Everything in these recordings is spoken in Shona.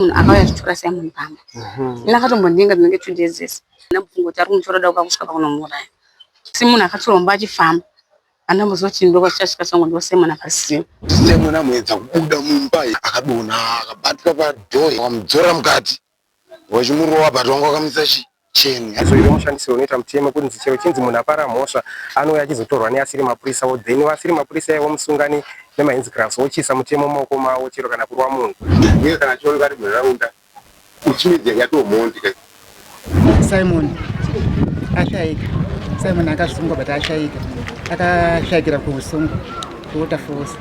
munhu akauya achitora Simon pamba. Ndakatombodinga dzinenge 2 days dzese. Ndamubvunza kuti ari kumutora dauka kusvika pakunomuraya. Si munhu akatoromba achifamba. Andambozoti ndoko chasvika songo ndo Simon akasiya. Simon amuedza kubuda mumba akadona akabatwa padhoyi wamudzora mukati. Wachimurowa batongo akamisa cheni. Azo iro mushandisiro unoita mutemo kuti chero chinzi munhu apara mhosva anouya achizotorwa neasiri mapurisa then vasiri mapurisa ivo musungani nemahinzi class wochisa mutemo mumaoko mavo chero kana kurwa munhu. Uye kana chioneka ari munharaunda uchimidzi yatomondi kai. Simon ashayika. Simon akasungwa but ashayika. Akashayikira kuusungu kuutafusa.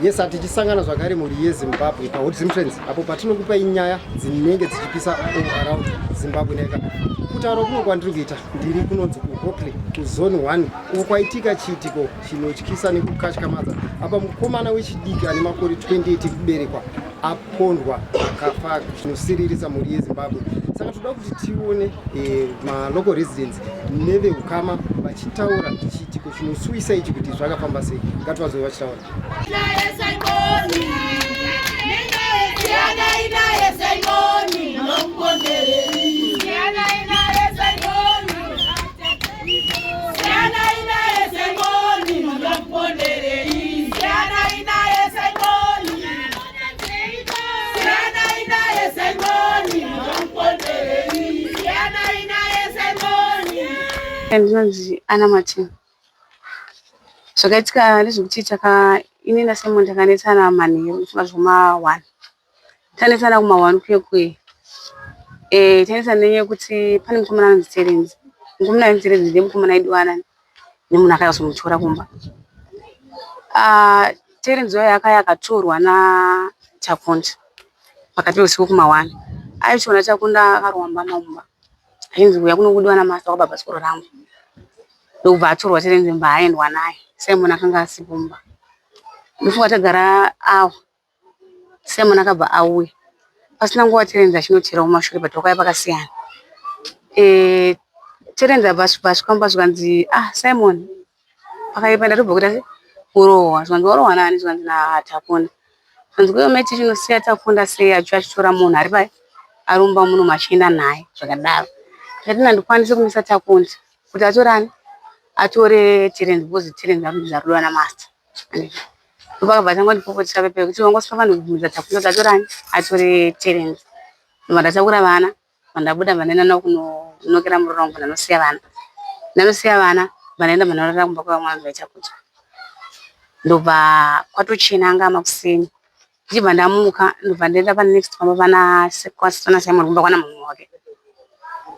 Yes, atichisangana zvakare muri yeZimbabwe paHorizon Trends apo patinokupa inyaya dzinenge dzichipisa around Zimbabwe neka. Kutaura kuno kwandiri kuita ndiri kunonzi kuHokley kuzone 1 uko kwaitika chiitiko chinotyisa nekukatyamadza apa mukomana wechidiki ane makore 28 kuberekwa apondwa akafa zvinosiririsa muri yeZimbabwe. Saka toda kuti tione local residents nevehukama vachitaura chiitiko chinosuisa ichi kuti zvakafamba sei. Ngativazwe vachitaura. Ndinonzi Ana Martin. Zvakaitika ndezvekuti ini naSimon takanetsana manheru zvuma 1. Tanetsana kuma 1 kuye. Tanetsana nenyaya yekuti pane mukomana anonzi Terence. Mukomana anonzi Terence ndiye mukomana aidiwana nemunhu akazomutora kumba. Terence uyo akaya akatorwa naChakunda pakati peusiku kuma 1. Aichiona Chakunda akaromba mumba. Ainzi uya kunokudiwa namasta kwababa sikoro rangu. Ndobva atorwa Terence mba aendwa naye. Simon akanga asipumba. Ndofunga tagara awo. Simon akabva auya. Pasina nguva Terence achinochera kumashure patokaya pakasiyana. Terence abva zvikanzi Simon pakaipa ndatobva kuti urohwa. Zvikanzi warohwa nani? Zvikanzi naChakunda. Zvikanzi kweyo meti chinosiya Chakunda sei achitora munhu ari pai arumba munhu machienda naye zvakadaro. Ndatina ndikwanise kumisa Chakunda kuti atorani atore Terence because Terence arikudza rudo na master. Ndopakabva tangondipopotesa pepe kuti wangospa vanhu kumisa Chakunda atorani atore Terence. Ndakura vana vandabuda vanenda nakunokera murorongo nanosiya vana. Nanosiya vana vanaenda vanorara kumba kwa mwana Chakunda. Ndobva kwatochena anga makuseni. Ndichibva ndamuka ndobva ndaenda pane next pamba pana kwasitona Simon kumba kwana mumwe wake.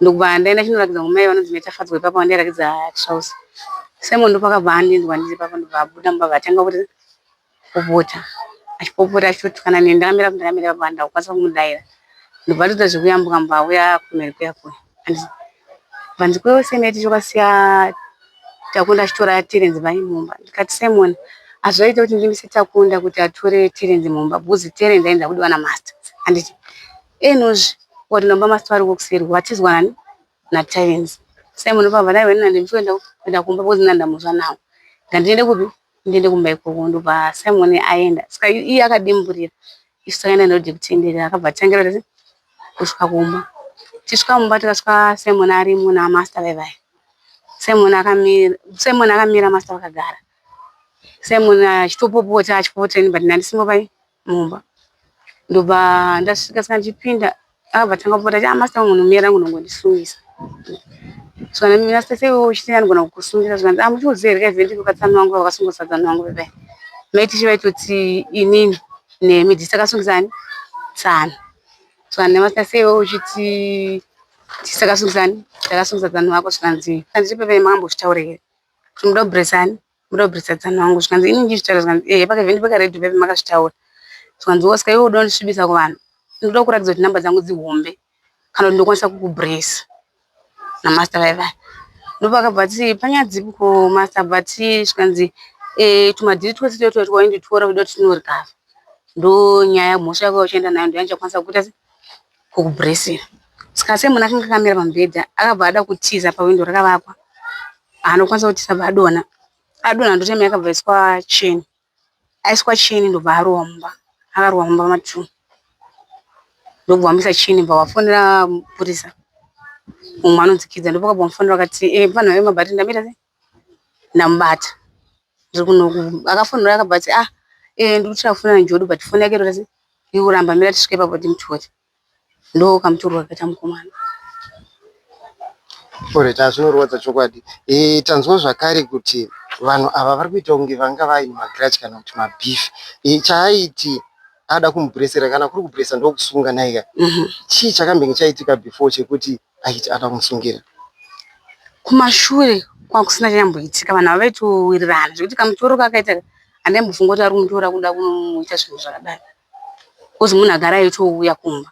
Ndobva ndaenda chinoratidza ngomai vanonzi Metafadzwa ipapo wandiratidza trouser. Simon ndopakabva andinzwa ndiri papa ndobva abuda mumba vatanga kuti popota. Achipopota achitukana neni ndakamira kundakamira papa ndakwanisa kumudaira. Ndobva ndoita zvekuyambuka mba uya kumeri kuyakuya. Vanzi kweyo semeti chokasiya Chakunda achitora Terence vai mumba. Ndikati Simon azvaita kuti ndimise Chakunda kuti atore Terence mumba because Terence ainda kudiwa na master. Anditi enozvi kuti nomba master ari kuseri watizwa nani na Terence. Simon ndopabva naye wena ndimchoenda kumba because ndandamuzwa nawo. Ngandiende kupi? Ndiende kumba ikoko ndobva Simon aenda. Saka iye akadimburira. Isu takaenda ndoti kutendera akabva tangira kusvika kumba. Tisvika mumba tikasvika Simon ari muna master vai. Simon akamira master akagara. Simon achitopopota achipopota but ndandisimo pai mumba. Ndobva ndasvika saka ndipinda akabva tanga kupota master munhu mira rangu nongondisungisa. Saka master sewo uchitenda ngona kukusungisa zvanzi muchiudzere kai vhendi kukatsana wangu wakasungisa dzana wangu pai. Maiti chivaitoti inini nemi disakasungisani tsana. Saka nemaster sewo uchiti tisakasungisani takasungisa dzana wako zvanzi kandipepe mambo chitaurire. Tumuda kubresani muda kubresadzana wangu zvanzi inini ndichitaura zvanzi pakavhendi pakaredhi pepe makazvitaura. Zvanzi wasika iwe uda kundisvibisa kuvanhu. Ndoda kuratidza kuti namba dzangu dzihombe kana ndokwanisa kukubresa na master vai. Ndopakabva titi panya dzipi ko master bati zvanzi tumadhiri twese toto twainditora kuda kuti tinorikava. Ndo nyaya mhosva yako uchienda nayo ndio yanchakwanisa kukuita kukubresera. Saka Simon akanga akamira pamubhedha akabva ada kutiza pawindo rakavakwa. Anokwanisa kutiza badona. Adona ndotema yakabva iswa cheni. Aiswa cheni ndobva arowa mumba. Akarowa mumba matu. Ndobva wamisa cheni mbva wafonera mapurisa. Umwe anonzikidza ndipo akabva mufonera akati vanhu vemabhati ndamira sei? Ndamubata. Akafonera akabva ati ndikuchira kufonera njodu but foni yake irora sei? Ikuramba mira tisvike ipapo timutore. Ndo kamutorwa kaita mukomana. Oreta zvinorwadza chokwadi. Tanzwa zvakare kuti vanhu ava vari kuita kunge vanga vaine magrudge kana kuti mabeef. Chaaiti ada kumubhuresera kana kuri kubhuresa ndokusunga naika. Chii chakambenge chaitika before chekuti aiti ada kumusungira? Kumashure kwakusina chanyamboitika vanhu ava vaitowirirana zvekuti kamutoro kakaita andambofunga kuti ari kumutora kuda kumuita zvinhu zvakadai. Kozi munhu agara aitouya kumba.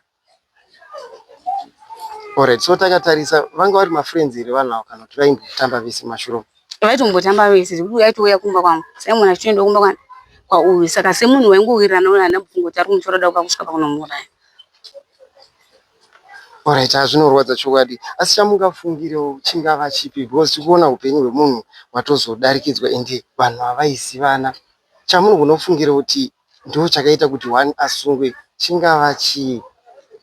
Alright, so takatarisa vanga vari mafriends here vanhu ava kana kuti vaimbotamba vese mashure? Vaitombotamba vese zvekuti aitouya kumba kwangu. Simon achitoenda kumba kwauyu. Saka semunhu waingowirirana naye andambofunga kuti ari kumutora kuda kusvika pakunomuuraya. Alright, zvinorwadza chokwadi. Asi chamungafungirewo chingava chipi because tikuona upenyu hwemunhu watozodarikidzwa ende vanhu avaizivana. Chamunogona kufungira kuti ndo chakaita kuti one asungwe chingava chii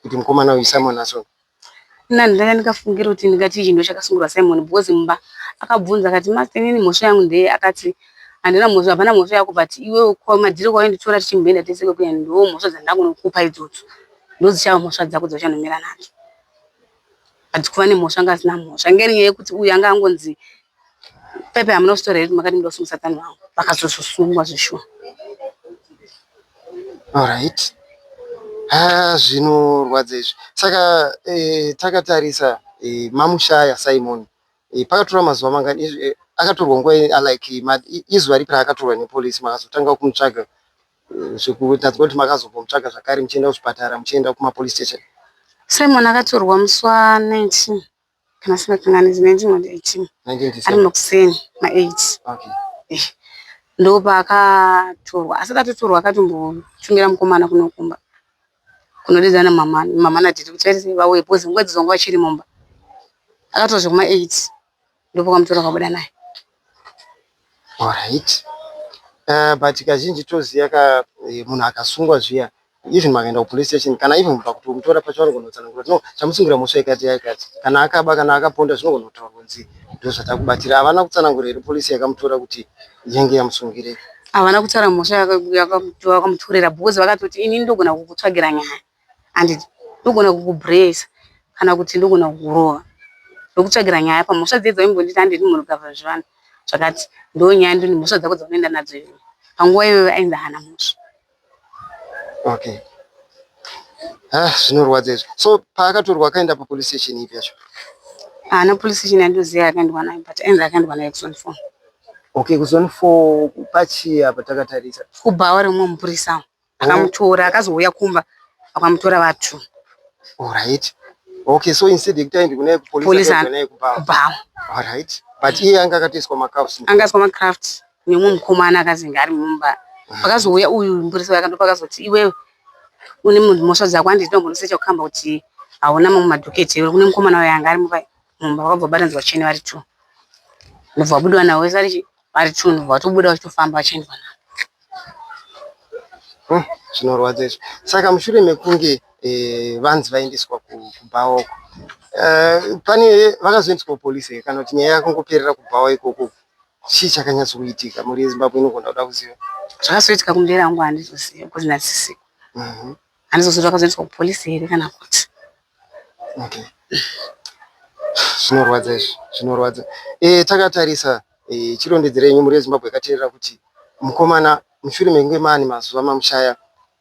kuti mukomana uyu Simon asungwe? Ndanga ndikafungira kuti ndingati chinhu chakasungurwa Simon because mumba akabvunza akati master nini mhosva yangu ndeye akati handina mhosva hapana mhosva yako but iwe madhiri kwainditora tichimboenda tese kwekuya ndo mhosva dzandakunokupa idzodzo ndodzichava mhosva dzako dzauchanomira nadzo. Adzikuva nemhosva anga asina mhosva ngenyaya yekuti uyu anga angonzi pepe hamuna kusitora here kuti makati muda kusungisa tanhu wangu vakazozosungwa zvishwa. Alright. Zvinorwadza izvi. Saka takatarisa mamushaya Simon. Pakatora mazuva mangani akatorwa nguva like izuva ripi raakatorwa nepolisi makazotanga kumutsvaga zvekutadza kuti makazomutsvaga zvakare muchienda kuzvipatara muchienda kumapolice station? Simon akatorwa musi wa19 kana singakanganisi 1918 ari makuseni ma8. Okay. Ndo paakatorwa asati atotorwa akatombotungira mukomana kunokumba kunodedzana mama nadhiti kuti vaise vauye pozi nguva dzizonga vachiri mumba. Akatorwa zvekuma8 ndipo kamutora kabuda naye. Alright. But kazhinji toziya munhu akasungwa zviya even makaenda kupolice station kana even kubva kuti mutora pacho vanogona kutsanangura no chamusungira mhosva yakati yakati kana akaba kana akaponda zvinogona kutaura kunzi ndo zvatakubatira. Havana kutsanangura here polisi yakamutora kuti yenge yamusungire? Havana kutaura mhosva yakamutorera because vakatoti ini ndogona kukutsvagira nyaya handiti ndogona kukubhuresa kana kuti ndogona kukurova ndokutsvagira nyaya pamhosva dzedzo imbonditi handiti munhu kugavha zvivanhu zvakati ndo nyaya ndini mhosva dzako dzaunoenda nadzo iwe panguva iyoyo ainzi hana mhosva. Okay. Zvinorwadza izvi. So paakatorwa akaenda papolice station ipi yacho? Haana police station yandoziva akaendwa naye but ainzi akaendwa naye kuzone 4. Okay, kuzone 4 pachii apa takatarisa? Kubhawa remumwe mupurisa akamutora akazouya kumba akamutora vatu. Alright. Okay, so instead yekuti aende kunaye kupolice akaenda kubhawa. Alright. But iye anga akatoiswa macraft. Anga aswa macraft nemumwe mukomana akazinga ari mumba. Pakazouya uyu mupurisa akando pakazoti iwewe une mhosva dzako handiti ndombonosecha kukamba kuti hauna mamwe madhoketi here kune mukomana wayo anga ari mumba vakabva vabatanzwa cheni vari 2 ndobva vabudwa navo vese vari 2 ndobva vatobuda vachitofamba vachiendwa navo. Zvinorwadza izvi. Saka mushure mekunge vanzi vaendeswa kubhawa uko pane vakazoendeswa kupolisi kana kuti nyaya yakangoperera kubhawa ikoko chii chakanyatsokuitika muri yeZimbabwe inogona kuda kuziva? Zvakazoitika kumudera wangu handizoziva because ndasisiko. Handizoziva vakazoendeswa kupolisi here kana kuti. Okay. Zvinorwadza izvi. Zvinorwadza. Takatarisa chirondedzero yenyu muri yeZimbabwe yakateerera kuti mukomana mushure mekunge maane mazuva mamushaya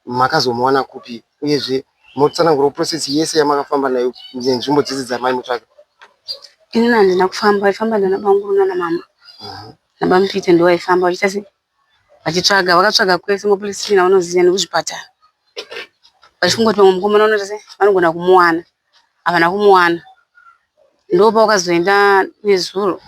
makazomuwana kupi uyezve motsanangura process yese yamakafamba nayo nzvimbo dzese dzamai mutsvaga? Ini handina kufamba, vaifamba nana banguru nana mama. Nabamupite ndo vaifamba vachiita sei vachitsvaga vakatsvaga kwese mupolice station avanoziva nekuzvipatara vachingoti vamwe mukomana unoita sei vanogona kumuwana havana kumuwana. Ndo pavakazoenda nezuro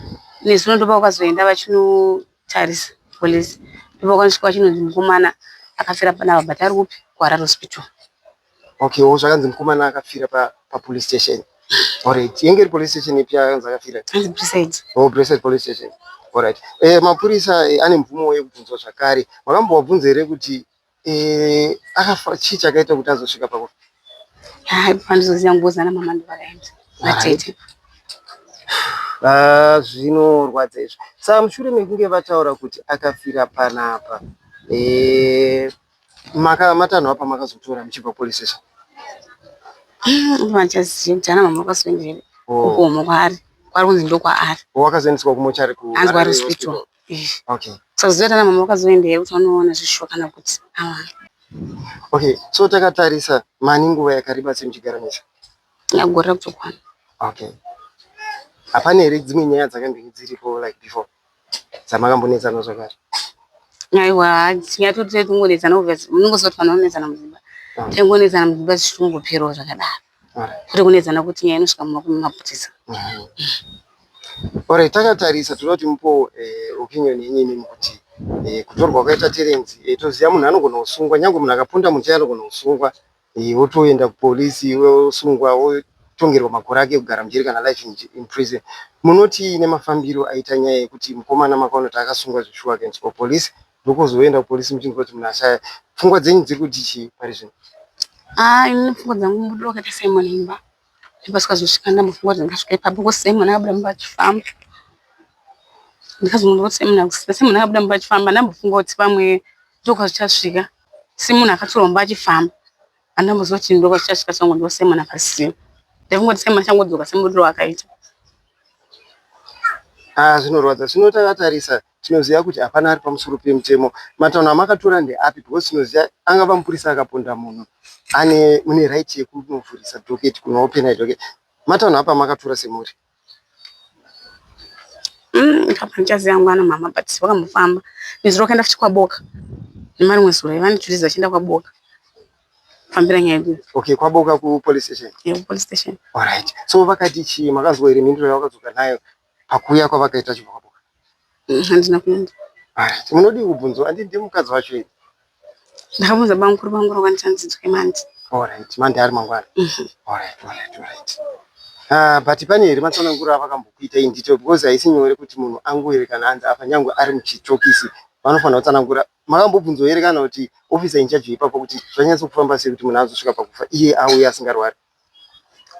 ndo pavakazoenda vachinotarisa polisi ndo pavakanosvika vachinonzi mukomana akafira panava but ari kupi kuHarare hospital. Okay, zvakanzi mukomana akafira papolice station. Alright, yenge police station ipi yaanza kafira? Besides. Oh, Blessed police station. Alright. Mapurisa ane mvumo wekubvunzwa zvakare. Makambovabvunza here kuti akafa chii chakaita kuti azosvika pakufa? Pandizoziva ngozana mama ndivakaenda. Vatete. Zvinorwadza izvo. Saka mushure mekunge vataura kuti akafira panapa, matanhwa pamakazotora muchibva police station? Vachaziva kuti ana mama vakazoendera kukomo kwaari. Kwari kunzi ndokwaari. Wakazoendeswa kumochari ku Anzi kwari hospital. Okay. Saka ziva kuti ana mama vakazoendera kuti vanoona zvishuwa kana kuti Okay, so takatarisa mani nguva yakareba semuchigara necho? yagorera kutokwana. Okay. Hapana here dzimwe nyaya dzakambenge dziripo like before dzamakambonetsana zvakare? Aiwa, tinyatoti tungonetsana obviously. Munongoziva kuti vanhu vanonetsana mudzimba. Tingonetsana mudzimba zvichingoperawo zvakadaro. Kwete kunetsana kuti nyaya inosvika mumaputisa. Alright, takatarisa toda kuti mupo opinion yenyu kuti kutorwa kwakaita Terence, toziva munhu anogona kusungwa, nyange munhu akaponda muti anogona kusungwa, wotoenda kupolisi, wosungwa, wotongerwa makore ake kugara mujeri kana life in prison. Munoti nemafambiro aita nyaya yekuti mukomana makaona kuti akasungwa zvishuwa against police, ndokuzoenda kupolisi muchinzwa kuti munhu ashaya. Pfungwa dzenyu dziri kuti chii pari zvino? Ini pfungwa dzangu mudo wakaita Simon imba. Ndipasvikazosvika ndambofungwa kuti ndingasvika ipapo because Simon akabuda mumba achifamba. Ndikazomuna kuti Simon akabuda mumba achifamba, ndambofunga kuti pamwe ndokwazichasvika. Simon akatorwa mumba achifamba. Andamboziva kuti ndokwazichasvika changu ndo Simon akasiya. Ndafunga kuti Simon achangodzoka semudiro wakaita. Zvinorwadza. Zvino takatarisa tinoziva kuti hapana ari pamusoro pemutemo. Matanho amakatora ndeapi? Because tinoziva angava mupurisa akaponda munhu mune right yekunovhurisa dhoketi kunoopena dhoketi. Matanho apa makatora semuri? Ndichaziva ngwana mama but vakamufamba. Nezuro wakaenda futi kwaboka. Nemari mwezuro vanituridza vachienda kwaboka. Fambira nyaya yedu. Okay, kwaboka kupolice station? Yeah, police station. Alright. So vakati chii? Makazwa here mhinduro yavakadzoka nayo pakuuya kwavakaita chibva kwaboka? Handina kuenda. Alright. Munodi kubvunzwa? Handii ndiye mukadzi wacho here? Ndakabvunza bamukuru vangu vakandichanzidzwa keMandi. Alright. Mandi ari mangwana? Alright. But pane here matsananguro avakambokuita indito because haisi nyore kuti munhu angowere kana anzi apa nyange ari muchitokisi vanofanira kutsanangura. Makambobvunzwa here kana kuti officer in charge ipapo kuti zvanyatsokufamba sei kuti munhu azosvika pakufa iye auye asingarwari?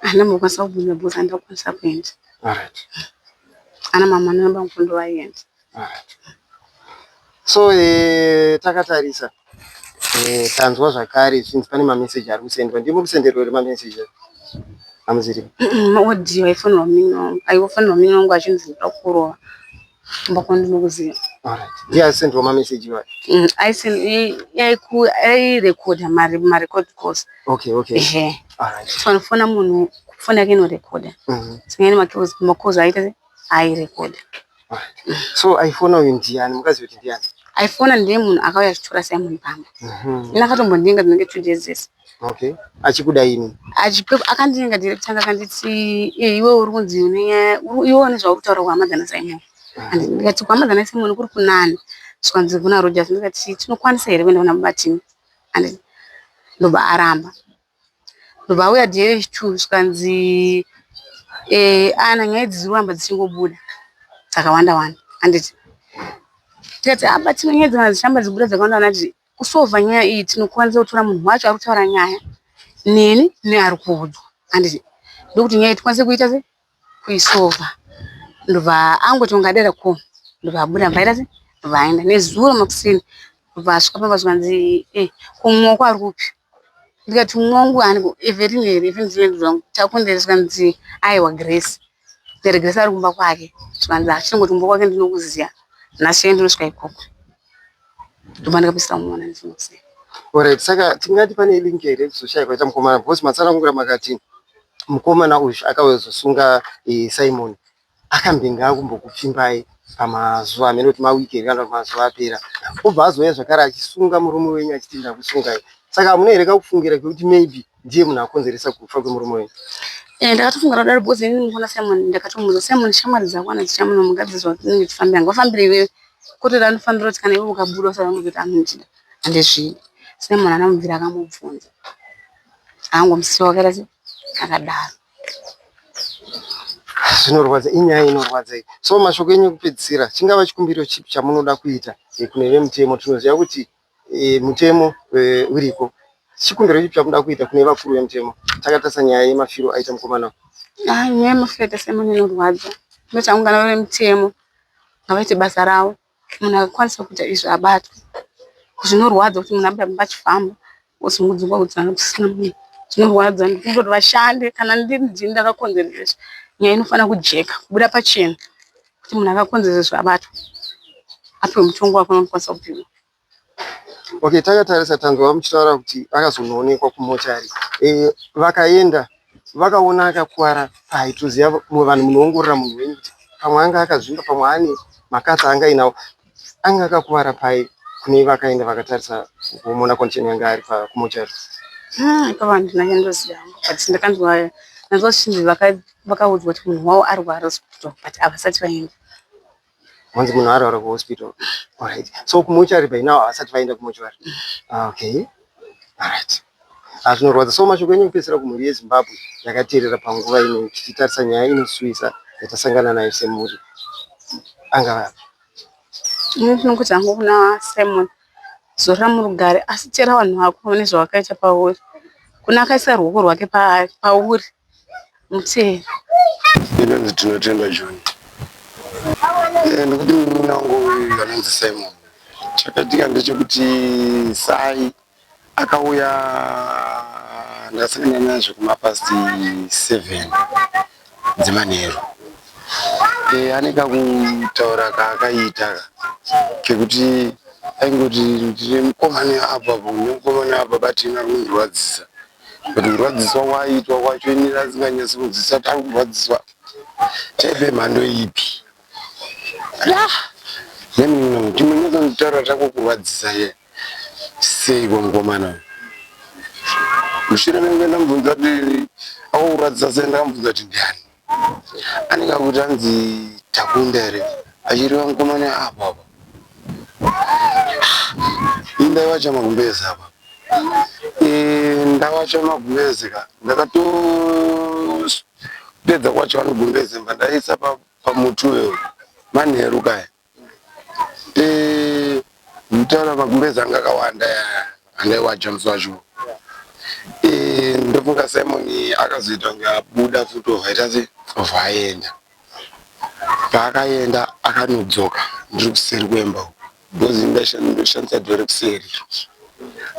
Handambokwanisa kubvunza because handakwanisa kuenda. Alright. Ana mama namba mukondo vaienda. Alright. So takatarisa tanzwa zvakare zvinzi pane mameseji ari kusendwa. Ndimo kusenderwa here mameseji? Hamuziri? Maaudio aifanirwa mino. Aifanirwa mino wangu achinzi ndoda kurova. Mbakondinokuziva. Alright. Ndiye asendwa mameseji wayo? Airekodha marecord course. Okay. Alright. Fanofona munhu kufona yake inorekodha. Singeni makozi aita airekodha. Alright. So aifona uyu ndiani? Mukaziva kuti ndiani? Aifona ndiye munhu akauya achitora Simon pamba. Ndakatombondinga dzinenge 2 days ese. Okay. Achikuda ini? Akandinga direct akanditi iwe uri kunzi iwe nezvauri kutaura kuhamadzana Simon. Ndikati kuhamadzana Simon kuri kunani. Swanzi kuna Rogers ndikati tinokwanisa here kuenda kuna Mubatini. Ndobva aramba. Ndobva auya day 2 swanzi ana nyaya dziramba dzichingobuda. Dzakawanda. Anditi tikati Mubatini nyaya dzinoshamba dzibuda dzakawanda nati kusova nyaya iyi tinokwanisa kutora munhu wacho ari kutaura nyaya neni neari kuudzwa. Anditi ndokuti nyaya tikwanise kuita sei kuisova. Ndobva angoti ungadera ko. Ndobva abuda mbaita sei ndobva aenda nezuro makusini. Ndobva asvika pamba zvanzi kumwoko ari kupi. Ndikati umwongu haniko everineri ndinenge zvangu takunde zvanzi aiwa Grace. Grace ari kumba kwake. Zvanzi achingoti kumba kwake ndinokuziya. Nasi ndinosvika ikoko. Ndobva ndikapisa muona ndinokuziya. Alright, saka tingati pane link here kuzoshaya kwaita mukomana because matsanangura makati mukomana uyu akazosunga Simon akambenga kumbokupfimbai pamazuva amene kuti mawiki here kana mazuva apera. Obva azouya zvakare achisunga murume wenyu achitinda kusungai. Saka hamuna here kakufungira kuti maybe ndiye munhu akonzeresa kufa kwemurume wenyu? Ndakatofungira kudaro because ini ndinoona Simon ndakatomuudza Simon shamwari dzakwana dzichamuna mungadzizwa kuti ndinenge tifambira ngafambire iwewe. Kuti ndinofambira kuti kana iwe ukabuda usazokuita anochida. Handizvidi. Simon anamubvira akamubvunza. Angomusiya wakaita sei akadaro. zvinorwadza, inyaya inorwadza. So mashoko enyu ekupedzisira chingava chikumbiro chipi chamunoda kuita kune vemutemo? Tinoziva kuti mutemo uriko. Chikumbiro chipi chamunoda kuita kune vakuru vemutemo takatarisa nyaya yemafiro aita mukomana? Nyaya yemafiro aita Simon inorwadza. Ndochamungana vemutemo ngavaite basa ravo. Munhu akakwanisa kuita izvi abatwe. Zvinorwadza kuti munhu abuda pachifamba osungudzwa kudzana kusina munhu. Zvinorwadza ndikungoti vashande kana ndini ndakakonzeresa izvi. Nyaya inofana kujeka kubuda pachena kuti munhu akakonzeresa izvi abatwe. Apiwe mutongo wake unokwanisa kupiwa. Okay, takatarisa tanzwa muchitaura kuti akazonoonekwa kumochari. Vakaenda vakaona akakuwara pai, toziva vanhu munoongorora munhu wenyu kuti pamwe anga akazvimba, pamwe ane makatsa anga inawo, anga akakuwara pai kune vakaenda vakatarisa kuona condition yanga ari kumochari? Ipava ndina chandoziva but ndakanzwa chinhu vakaudzwa kuti munhu wavo arwara hospital but havasati vaenda. Once munhu arwara kuhospital. Alright. So kumochari by now havasati vaenda kumochari. Okay. Alright. Zvinorwadza. So mashoko enyu kupedzisira kumhuri yeZimbabwe yakateerera panguva ino tichitarisa nyaya inosuwisa yatasangana nayo semhuri, angava? Ini ndinongoti hangu kuna Simon zorora murugare, asi chera vanhu vako nezvawakaita pauri. Kuna akaisa ruoko rwake pauri mutero. Inonzi tinotenda John. Ndikuti munango anonzi Simon. Chakatika ndechekuti sai akauya ndasangana nazvo kumapasti 7 dzemanheru. Aneka kutaura kaakaita kekuti aingoti ndine mukomana apapo nemukomana apa batina rundirwadzisa. Kuti kurwadziswa waitwa kwacho inini asinganyasi kunzwisisa kuti ari kurwadziswa chaipe mhando ipi. Then timunyaza kutaura tako kurwadzisa ye sei mukomana. Mushure menge ndamubvunza kuti akurwadzisa sei, ndakamubvunza kuti ndiani. Anenge kuti anzi Takunda here achiriva mukomana apapo. Ndaivacha magumbezi apa. Ndavacha magumbezi ka ndakatopedza kwacho vanogumbezi mba ndaisa pamuti wewo manheru kaya. Nditaura magumbezi anga akawanda andaiwacha musi wacho. Ndofunga Simon akazoita kunge abuda futi ovhaita sei ovhaenda. Paakaenda akanodzoka ndiri kuseri kwemba because ndoshandisa dhore kuseri.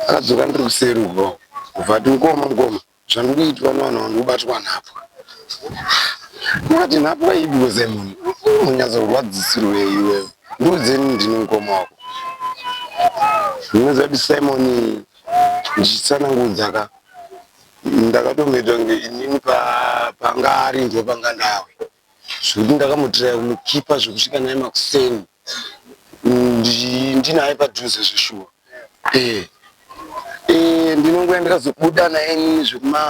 Akadzoka ndiri kuseri uko ubvati ngoma zvandikuitwa navanhu ndikubatwa nhapwa. Ndikati nhapwa ipi Simon? Munyatsa kurwadzisirwei iwewe? Ndiudzeni ndine mukoma wako. Ndinoziva kuti Simon ndichitsanangudza ka ndakatomboita kunge inini panga ari ndo panga ndawe. Zvekuti ndakamutiraya kumukipa zvekusvika naye makuseni ndinaye padhuze zveshuwa. Ndinongoya ndikazobuda naye nini zvekuma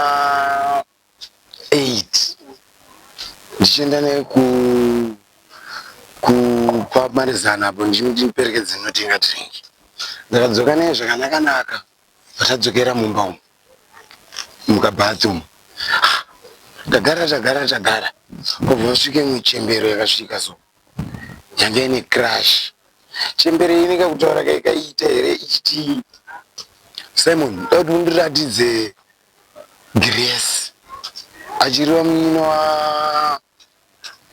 8 ndichienda naye kupamarizana apo ndichimuperekedza ndinotenga tiringi. Ndakadzoka naye zvakanaka patadzokera mumba umu mukabhathumu. Tagara kubva vasvike muchembero yakasvika so yanga ine crash. Chembero inenge kutaura kaikaita here ichiti Simon dauti undiratidze Grace achiriva munyina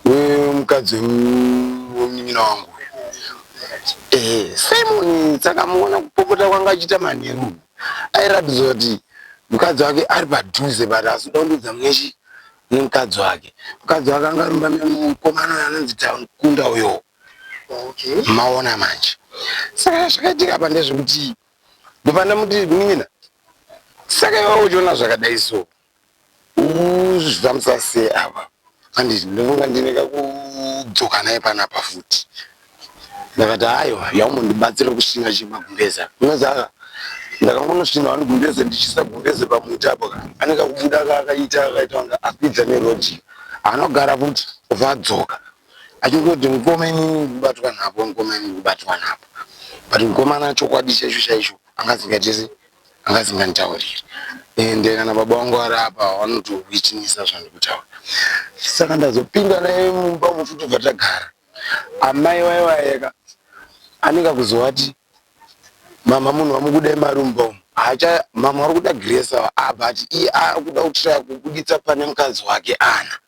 wemukadzi wemunyina wangu. Simon tsakamuona kupopota kwanga achiita manheru airatidza kuti mukadzi wake ari padhuze but asida kundudza mweshi nemukadzi wake. Mukadzi wake anga rumba mukomana anonzi Takunda uyo. Maona manje. Saka zvakaitika apa ndezvekuti ndopanda muti mwina. Saka iwe uchiona zvakadai so uzvifambisa sei apa? Handiti ndofunga ndineka kudzoka naye panapa futi. Ndakati aiwa yaumondibatsira kusvinga chimagumbeza. Unoziva ndakangonosvinga vanogumbeze ndichisa gumbeze pamuti apo ka anenge kubuda akaita kunge akwidza nerodi. Anogara futi obva adzoka achingoti mukomeni kubatwa napo, mukomeni kubatwa napo. But mukomana chokwadi chaicho anga asingatesi angazinganditauriri ende kana baba vangu vari apa vanotokuitinisa zvandiri kutaura. Saka ndazopinda naye mumba mufuti bva tagara. Amai vaivaeka anenge kuzovati mama munhu wamukudai mari mumba umu mama ari kuda Grace but iye ari kuda kutiraya kubuditsa pane mukadzi wake Ana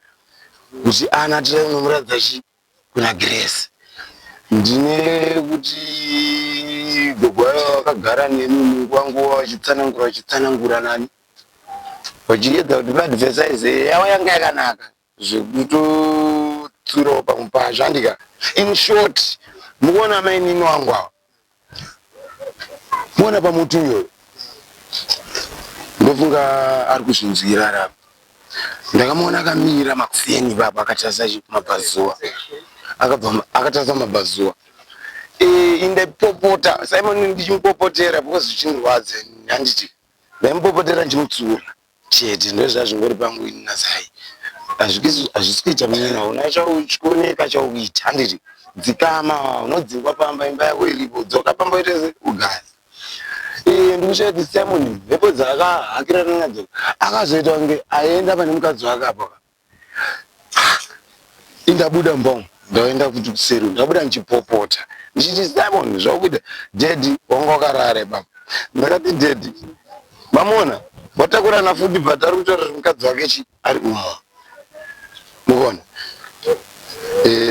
kuti Ana atirai unomuradza chi kuna Grace. Ndine kuti gogo vakagara neni munguva nguva vachitsanangura nani vachiedza kuti vaadvesaize yava yanga yakanaka zvekutotsurawo pamupasha andika. In short, mukuona mainini wangu ava muona pamuti uyoyo ndofunga ari kuzvinzwira rapa. Ndakamuona akamira makuseni baba akatarisa mabhazuwa akatarisa mabhazuwa indapopota Simon ndichimupopotera because zvichindirwadza handiti ndaimupopotera ndichimutsura chete ndozvazvingori pangu ini nasai hazvisi kuita munena una chauchioneka chaukuita handiti dzikama unodzingwa pamba imba yako iripo dzoka pamba ite ugazi. Ndikushaye kuti Simon mhepo dzaakahakirana nadzo akazoita kunge aenda pane mukadzi wake apa indabuda mbao ndaenda kuti kuseru ndabuda ndichipopota ndichiti Simon zvakuita dedi wanga wakarara baba. Ndakati dedi mamona watakurana futi but ari kutaura kuti mukadzi wake chi ari umo mukuona.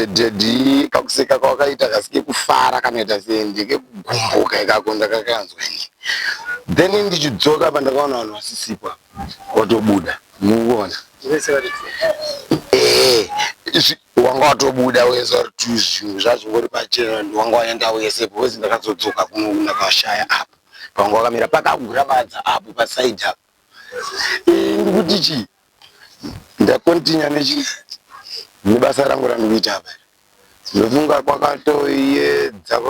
Dedi kakuseka kwakaita kasike kufara kanoita sendike kugumbuka ikakonda kakanzwa ini. Then ndichidzoka pandakaona vanhu vasisipa watobuda mukuona. Wanga watobuda wese vari tu zvinhu zvazvingori pachena ndiwanga waenda wese because ndakazodzoka kuno ndakashaya apo panga wakamira pakagura badza apo pasaidi apo. Ndikuti chi ndakontinya nebasa rangu randikuita apa ndofunga kwakatoedza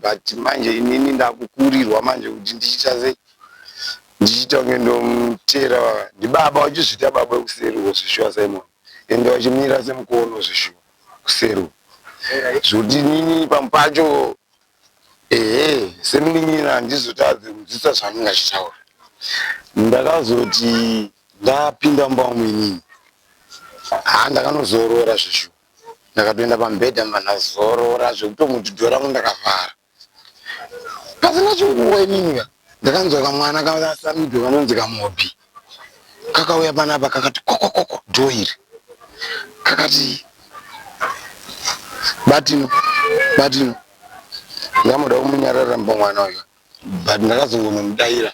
but manje inini ndakukurirwa manje kuti ndichita sei ndichita kunge ndomutera ndibaba wachizvita baba kuseri wozvishuwa Simon ende wachimira semukono wozvishuwa kuseri zvoti nini pamupacho semunin'ina handizotadze kudzidzisa zvandingachitaura. Ndakazoti ndapinda mumba mumwe ndakanozorora zvishu ndakatoenda pamubhedha ndazorora zvekutomudhudhu rangu ndakavhara pasina chinguva inini ndakanzwa kamwana kasamidho kanonzi Kamobi kakauya panapa kakati kokokoko dhoiri kakati batino ndamuda kumunyarara mumba mwana uyo but ndakazongomudaira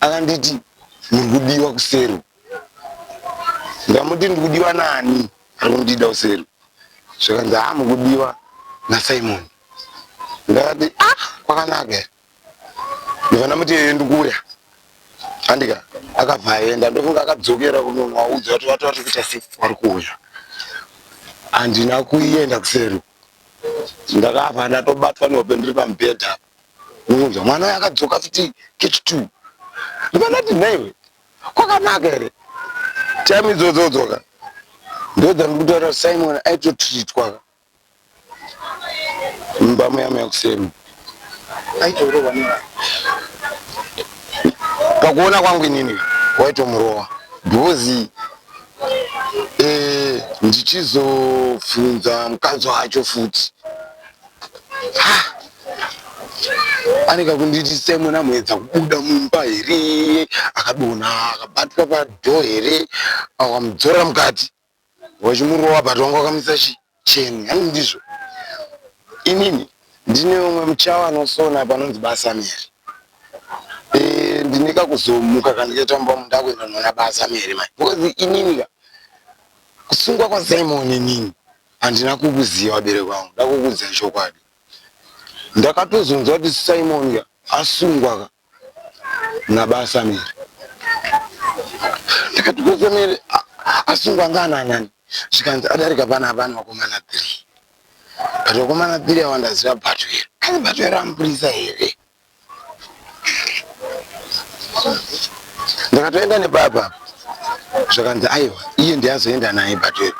akanditi muri kudiwa kuseru. Ndamuti ndikudiwa nani ari kundida useru zvakanzi mukudiwa naSimon. Ndakati kwakanaka ndikana muti ndikuuya handika akabva aenda ndofunga akadzokera kunomaudza kuti wati kuita sei wari kuuya handina kuenda kuseru. Ndakabva ndatobatwa nehope ndiri pamubhedha unonzwa mwana uyo akadzoka futi kechi2 ndikandati nhaiwe kwakanaka here time idzodzoka ndodzandiri kutaura Simon aitotritwa mumba muyama yakuseru pakuona kwangu inini waitomurowa because ndichizobvunza mukadzi wacho futi aneka kunditi Simon amuedza kubuda mumba here akadonha akabatwa padho here akamudzora mukati wachimurowa but wanga wakamisa cheni hani ndizvo. Inini ndine umwe muchawa anosona panonzi Basamiri ndinika kuzomuka kandikaita mumba mundakuenda nona Basamiri mai because inini kusungwa kwaSimon inini handina kukuziva wabereki wangu ndakukudzai chokwadi. Ndakatozonzwa kuti Simon asungwa naBasamiri ndikati Basamiri asungwa nganani zvikanzi adarika panapa vakomana 3 but vakomana 3 ava ndaziva Bhatwera asi Bhatwera amupurisa here. Ndakatoenda nebaba zvakanzi aiwa iye ndiazoenda naye Bhatwera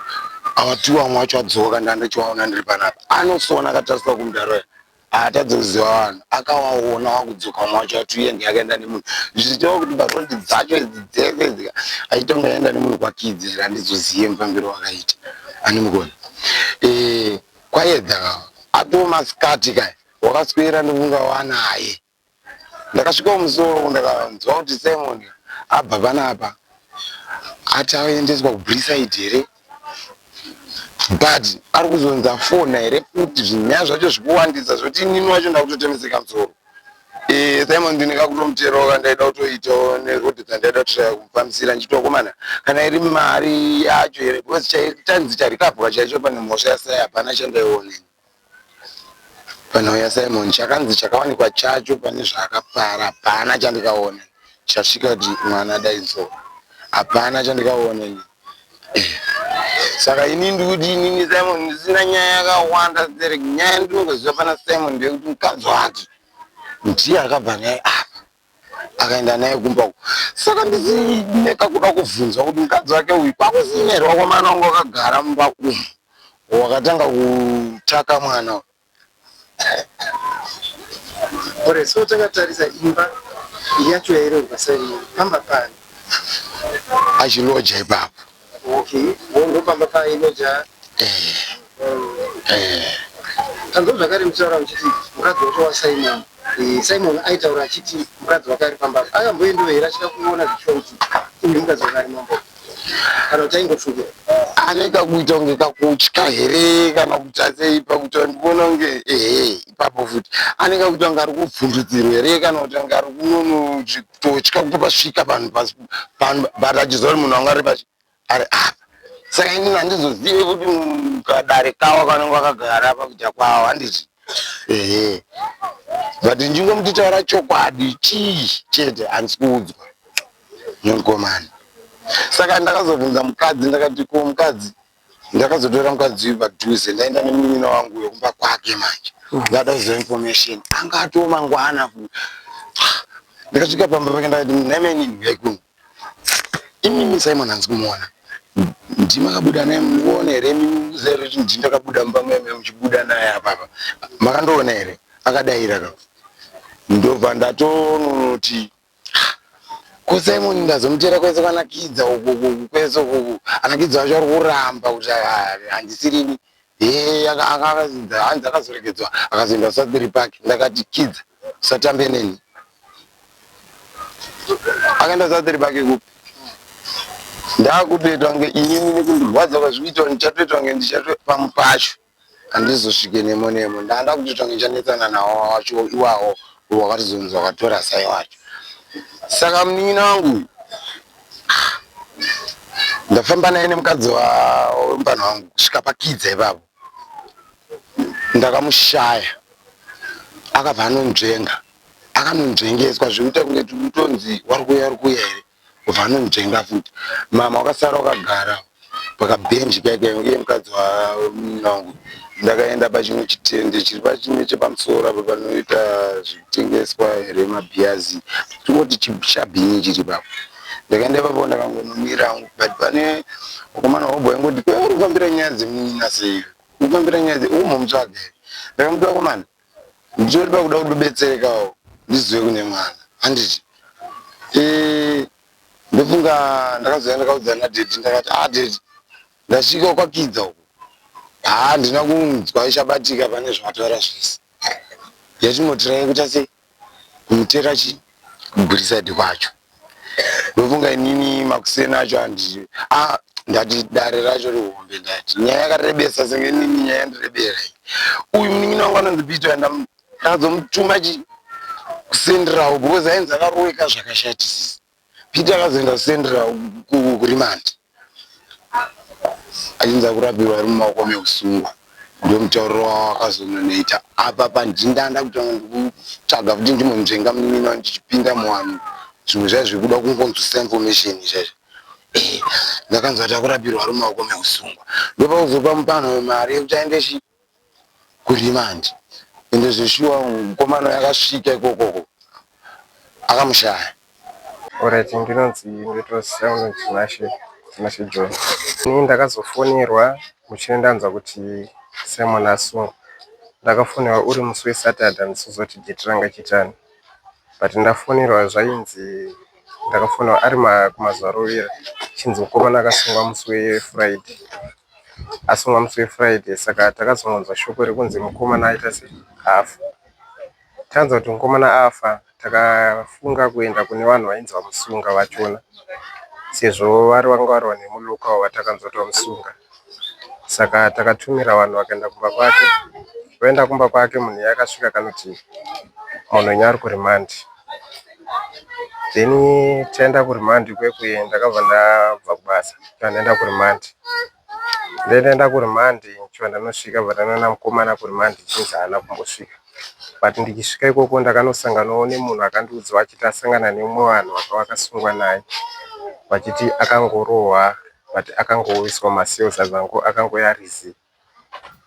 ava 2 vamwe vacho adzoka ndandachivaona ndiri panapa anosona akatarisa kumudaro atadzoziva vanhu akawaona wakudzoka mwacho atuende akaenda nemunhu zvichitova kuti marondi dzacho idzi dzese dzika aitonga aenda nemunhu kwakidzira ndizozive mufambiro wakaita animugona kwaedza atoo masikati kai wakaswera ndokunga wanaye ndakasvika mumusoro ndakanzwa kuti Simon abva panapa ati aendeswa kuBridside here but ari kuzonza fona here futi zvinyaya zvacho zvikuwandisa zvoti inini wacho ndakutotemeseka musoro Simon ndinekakutomutero kandaida kutoitawo nerodhi dzandaida kutoshaya kumufambisira nchitokomana kana iri mari yacho here because chaitanzi charikabhuka chaicho pane mhosva yasai hapana chandaione panhau yaSimon chakanzi chakawanikwa chacho pane zvaakapara hapana chandikaona chasvika kuti mwana daiso hapana chandikaona saka ini ndikuti inini Simon ndisina nyaya yakawanda sere nyaya ndinongoziva pana Simon ndeyekuti mukadzi wake ndiye akabva naye apa akaenda naye kumba uko saka ndisineka kuda kubvunzwa kuti mukadzi wake uyu kwakusinyerwa kwamana wangu wakagara mumba umu wakatanga kutaka mwana ore so takatarisa imba yacho yairongwa Simon pamba pani achiloja ipapo okay wondopamba painoja tanzo zvakare mutaura muchiti mukadzi wacho waSimon Simon aitaura achiti mukadzi wake ari pamba akamboendewo here achida kuona zvichwa kuti ine mukadzi wake ari mambo kana kuti aingofungira aneka kuita kunge kakutya here kana kuti aseipa kuti ndikuona kunge ipapo futi aneka kuita kunge ari kubvundudzirwa here kana kuti kunge ari kunototya kupa pasvika panhu but achizova kuti munhu wanga ari pachi ari apa saka inini handizozive kuti kadare kawa kanenge wakagara apa kuita kwawo handiti but njingomutitaura chokwadi chii chete handisi kuudzwa nomukomana saka ndakazobvunza mukadzi ndakati ko mukadzi ndakazotora mukadzi uyu padhuze ndaenda nemunin'ina wangu wekumba kwake manje ndada kuziva information anga atoo mangwana ndakasvika pamba pake ndakati nemenini yaikuno imimi Simon handisi kumuona ndimakabuda naye muone here muzere kuti ndindakabuda mumba meme muchibuda naye apapa makandoona here akadayira ka ndobva ndatonoti ko Simon ndazomutera kwese kwanakidza uku kwese uku anakidza wacho ari kuramba kuti handisirini hanzi akazoregedzwa akazoenda kuSouthbury Park ndakati kidza usatambe neni akaenda kuSouthbury Park kupi ndakutoitwa nge inini nekundurwadza kwazvikuitwa ndichatoitwa nge ndichato pamupacho handizosvike nemo ndanda kutoitwa nge ndichanetsana nawo wacho iwawo wakatizonzi wakatora sai wacho saka munin'ina wangu ndafamba naye nemukadzi wembana wangu kusvika pakidza ipapo ndakamushaya akabva anonzvenga akanonzvengeswa zvekuita kunge utonzi wari kuuya here kubva anonzvenga futi mama wakasara wakagara pakabhenji kaike uye mukadzi wamunin'ina wangu ndakaenda pachimwe chitende chiri pachimwe chepamusoro apo panoita zvitengeswa here mabhiyazi tingoti chabhini chiri papo ndakaenda ipapo ndakangonomira hangu but pane mukomana wobwa ingoti uri kufambira nyaya dzemunin'ina sei kufambira nyaya mutsvaga here ndakamuti wakomana ndichori pakuda kudobetserekawo ndizive kune mwana handiti ndofunga ndakazoenda ndakaudzana nadheti ndakati dheti ndasvika kwakidza uku handina kunzwa ichabatika pane zvataura zvese yachimotirai kuita sei kumutera chi kuBridside kwacho ndofunga inini makuseni acho handii ndati dare racho rehombe ndati nyaya yakarebesa senge nini nyaya yandirebera uyu munin'ina wangu anonzi Peter ndakazomutuma kusenderawo because ainzi akaroeka zvakashatisisa Peter akazoenda kusendera kurimandi achinzi akurapiwa ari mumaoko meusungwa ndomutauriro wawo akazononoita apa pandindanda kutanga ndikutsvaga kuti ndimomuzvenga munin'ina ndichipinda muwanhu zvimwe zvai zvikuda kungonzwisa information izvezvo ndakanzwa kuti akurapirwa ari mumaoko meusungwa ndopakuzopa mupanho mari yekuti aende kurimandi ende zveshuwa mukomana yakasvika ikokoko akamushaya. Alright, ndinonzi nditosiyawo tinashe John. Ini ndakazofonerwa muchiri ndanzwa kuti Simon asungwa. ndakafonera uri musi weSaturday ndisizoti date ranga chitani, but ndafonerwa zvainzi ndakafonera ari kumazuva rovira chinzi mukomana akasungwa musi weFriday, asungwa musi weFriday. Saka takazongonzwa shoko rekunzi mukomana aita seafa. Tanzwa kuti mukomana afa, takafunga kuenda kune vanhu vainzi vamusunga vachona, sezvo vari vanga vari vane muloka wavatakanzwa kuti vamusunga. Saka takatumira vanhu vakaenda kumba kwake. Vaenda kumba kwake, munhu yakasvika kanoti munhu nyari kurimandi. Then taenda kurimandi kwekuye ndakabva ndabva kubasa ndaenda kurimandi. Ndaenda kurimandi chova ndanosvika bvatanoona mukomana kurimandi chinzi haana kumbosvika. But ndichisvika ikoko ndakanosanganawo nemunhu akandiudza achiti asangana nemumwe vanhu vakasungwa naye vachiti akangorohwa, but akangoiswa maseals azango akangoyarizi.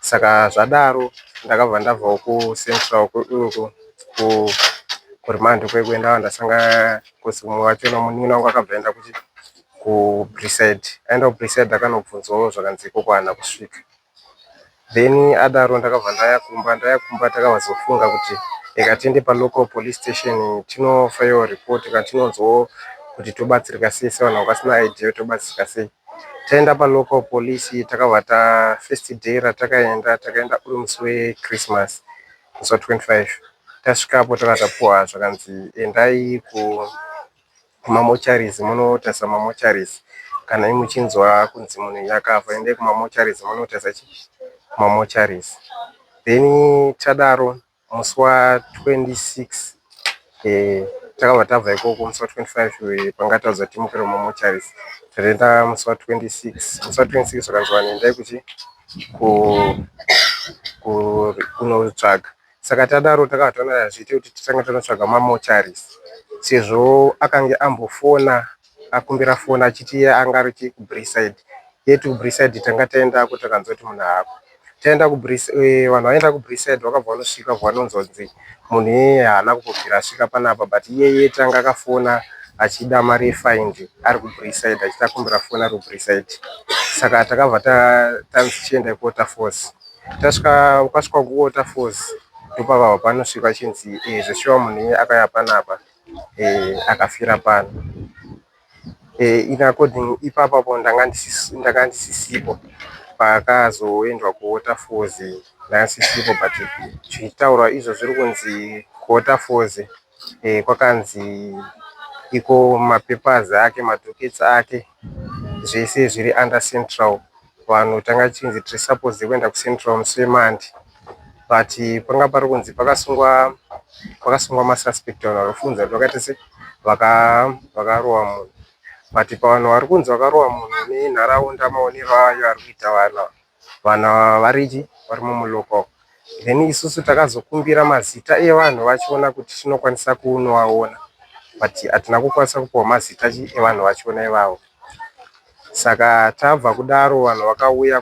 Saka zvadaro ndakabva ndabvawo kuCentral kurimandi kwekuenda ndasanga kosi mumwe wachona munini wangu akabva enda kuBreeside. Aenda kuBreeside akanobvunzawo zvakanzi ikoko haana kusvika. Then adaro ndakabva ndaya kumba takavazofunga kuti ikatiende palocal police station tinofaiwa report kana tinonzwawo kuti tobatsirika sei sevanhu vakasina idea tobatsirika sei. Taenda palocal police takabva first day ratakaenda uri musi weChristmas musi wa25. Tasvikapo takatapuwa zvakanzi endai kumamocharies munotarisa mamocharies. Kana imuchinzwa kunzi munhu yakafa endai kumamocharies munotarisa mamocharies. Then tadaro musi wa26 takabva tabva ikoko musi wa25 pangataudzwa timukire mumamocharies. Takaenda musi wa26 vakanzwa endai kunotsvaga. Saka tadaro takabva taona zviite kuti titange tanotsvaga mamocharies, sezvo akange ambofona akumbira fona achiti iye anga ari kuBreeside. Yetu kuBreeside tanga taendako takanzwa kuti munhu haako. Taenda kuBreeside, vanhu vaenda kuBreeside vakabva vanosvika vanonzwa kunzi munhu iyeye haana kumbobvira asvika panapa, but iyeye tanga akafona achida mari yefaindi ari kuBreeside achida kumbira fona ari kuBreeside. Saka takabva tanzi chienda kuWaterfalls. Ukasvika kuWaterfalls ndopabva panosvika chinzi zveshuwa munhu iyeye akauya panapa akafira pano. In according ipapapo ndanga ndisisipo pakazoendwa kuWaterfalls, ndanga ndisisipo, but zvichitaurwa izvo zviri kunzi kuWaterfalls kwakanzi iko mapapers ake madhokets ake zvese zviri under Central. Vanhu tanga chinzi tiri supposed kuenda kuCentral musi weMonday, but panga pari kunzi pakasungwa masuspect vanhu vakafunza kuti vakaita se vakarohwa munhu. But pavanhu vari kunzi vakarohwa munhu nenharaunda maonero ayo ari kuita vanhu vari mumuloka. Then isusu takazokumbira mazita evanhu vachiona kuti tinokwanisa kunovaona, but hatina kukwanisa kupiwa mazita evanhu vachiona ivavo. Saka tabva kudaro vanhu vakauya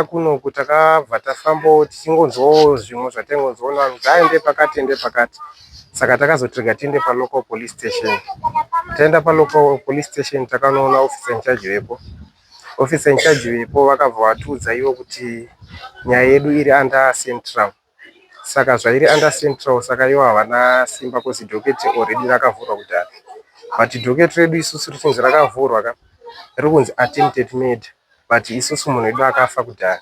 kuno kuti takabva tafambawo tichingonzwawo zvimwe zvataingonzwawo navanhu kuti ende pakati. Saka takazotiga tiende palocal police station. Taenda palocal police station takanoona officer in charge vepo vakabva vatiudza ivo kuti nyaya yedu iri under Central. Saka zvairi under Central, saka ivo havana simba kozi dhoketi already rakavhurwa kudhara. But dhoketi redu isusu richinzi rakavhurwa riri kunzi attempted murder, but isusu munhu wedu akafa kudhara,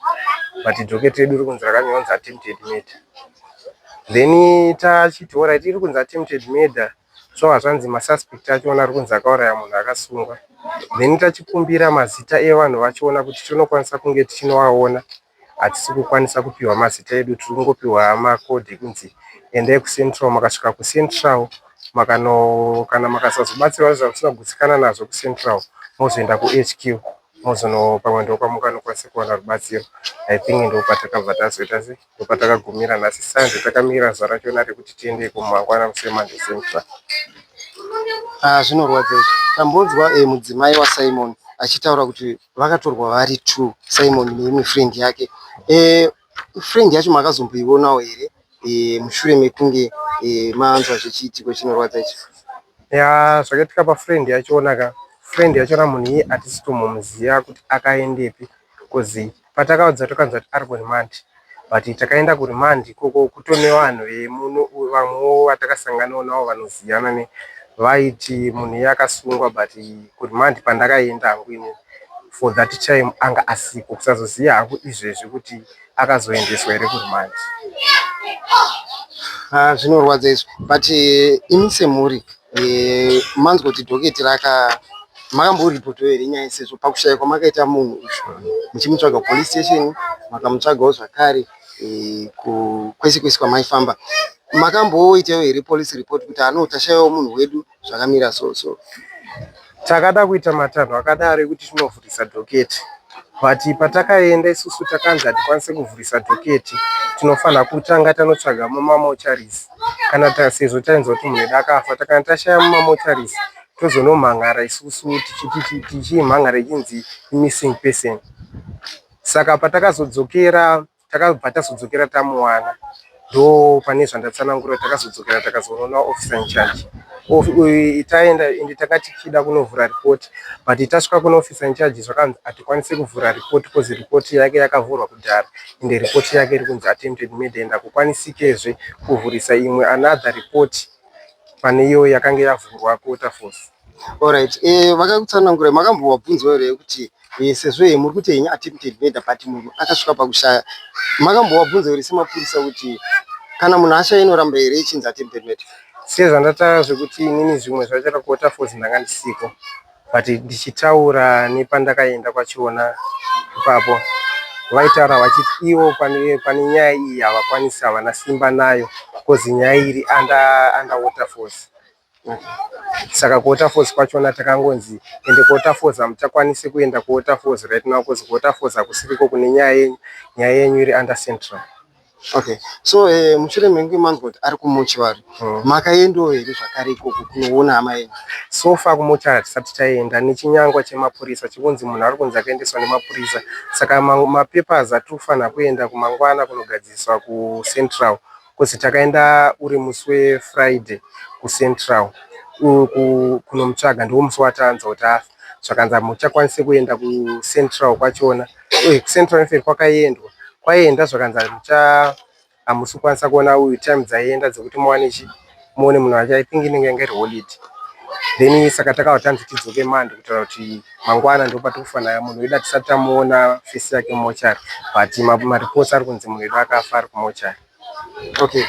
but dhoketi redu riri kunzi rakanyorwa attempted murder. Then tachiti alright, iri kunzi attempted murder, zvova zvanzi masuspect achiona ari kunzi akauraya munhu akasungwa. Then tachikumbira mazita evanhu vachiona kuti tinokwanisa kunge tichinovaona, hatisi kukwanisa kupiwa mazita edu, tiri kungopiwa makodhi kunzi endai kuCentral. Makasvika kuCentral kana makasazobatsirwa zvamusina kugutsikana nazvo kuCentral, mozoenda kuHQ pamwe ndopamukwanisa kuwana rubatsiro. I think ndopatakabva tazoita ndopatakagumira nhasi. Sanje takamira zuva rachona rekuti tiende kumangwana musi weMonday Central. Zvinorwadza izvi. Tambonzwa mudzimai waSimon achitaura kuti vakatorwa vari 2, Simon neimwe friend yake. Friend yacho makazomboionawo here mushure mekunge manzwa zvechiitiko chinorwadza ichi? Zvakaitika pafriend yachona friend yachona munhu iye hatisi tomuziva kuti akaendepi, kozi patakaudza tokanzwa kuti ari kurimandi, but takaenda kurimandi ikoko kutone vanhu vemuno vamwewo vatakasanganawo navo vanoziyana vaiti munhu yakasungwa but kurimandi pandakaenda hangu ini for that time anga asiko kusazoziva hangu izvezvi kuti akazoendeswa here kurimandi. Zvinorwadza izvo, but imi semhuri manzwa kuti dhoketi makamboripotawo here nyaya sezvo pakushaya kwamakaita munhu muchimutsvaga police station makamutsvagawo zvakare kwese kwese kwamaifamba, makamboitawo here police report kuti tashayawo munhu wedu zvakamira so? Takada kuita matanho akadaro ekuti tinovhurisa dhoketi, but patakaenda isusu takanzi hatikwanise kuvhurisa dhoketi, tinofanira kutanga tanotsvaga mumamocharis kana sezvo tainzwa kuti munhu akafa. Takana tashaya mumamocharis tozonomhan'ara isusu tichimhan'ara ichinzi missing person. Saka patakazodzokera takabva tazodzokera tamuwana, ndo pane zvandatsanangura takazodzokera takazoona officer in charge. Taenda ende takati tichida kunovhura report, but tasvika kuna officer in charge zvakanzi hatikwanisi kuvhura report because report yake yakavhurwa kudhara ende report yake iri kunzi attempted murder ende hakukwanisikazve kuvhurisa imwe another report pane iyo yakanga yavhurwa kuwater force. Alright, vakakutsanangurai makambovabvunzwa here kuti sezvo muri kuti henyu attempted murder but munhu akasvika pakushaya, makambovabvunza here semapurisa kuti kana munhu ashaya inoramba here ichinzi attempted murder? Sezvandataura zvekuti inini zvimwe zvachara kuwater force ndanga ndisiko, but ndichitaura nepandakaenda kwachiona ipapo vaitaura vachiti ivo pane nyaya iyi havakwanisi, havana simba nayo because nyaya iri under water force. Saka kuwater force kwachona takangonzi ende kuwater force hamuchakwanisi kuenda kuwater force right now because kuwater force hakusiriko kune nyaya yenyu iri under central. Okay, so mushure mengu manzwa kuti ari kumochwari, makaendawo here zvakare ikoko kunoona hama yenyu? So far kumochwari hatisati taenda, nechinyangwa chemapurisa chikunzi munhu ari kunzi akaendeswa nemapurisa. Saka mapapers atinofanira kuenda kumangwana kunogadziswa kucentral, because takaenda uri musi weFriday kucentral kunomutsvaga, ndiwo musi watanzwa kuti afa. Zvakanzi hamuchakwanisi kuenda kucentral kwachona, kucentral infect kwakaendwa kwaenda zvakanzi hamusi kukwanisa kuona uyu time dzaienda dzekuti muone munhu wacho. I think inenge iri holiday, then saka takavatanzi tidzoke mandi kutaura kuti mangwana ndo patikufanira munhu wedu tisati tamuona fesi yake mumochari, but mareports ari kunzi munhu wedu akafa ari kumochari. Okay,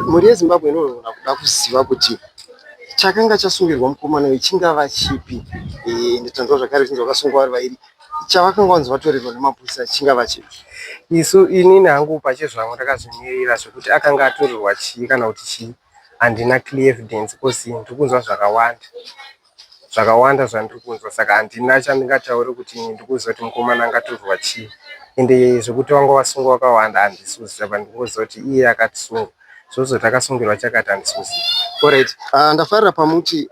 mhuri yeZimbabwe inogona kuda kuziva kuti chakanga chasungirwa mukomana uyu chingava chipi, ende tanzwa zvakare kuti vakasungwa vari vairi, chavakanga vanzi vatorerwa nemapurisa chingava chipi? Inini hangu pachezvangu ndakazvimirira zvekuti akanga atorerwa chii kana kuti chii, handina clear evidence because ndiri kunzwa zvakawanda zvandiri kunzwa, saka handina chandingataure kuti ndiri kuziva kuti mukomana angatorerwa chii, ende zvekuti wanga wasungwa wakawanda handisuziva, but ndiri kuziva kuti iye akatisunga, zvozvo takasungirwa chakati handisuziva. Alright, ndafarira pamuti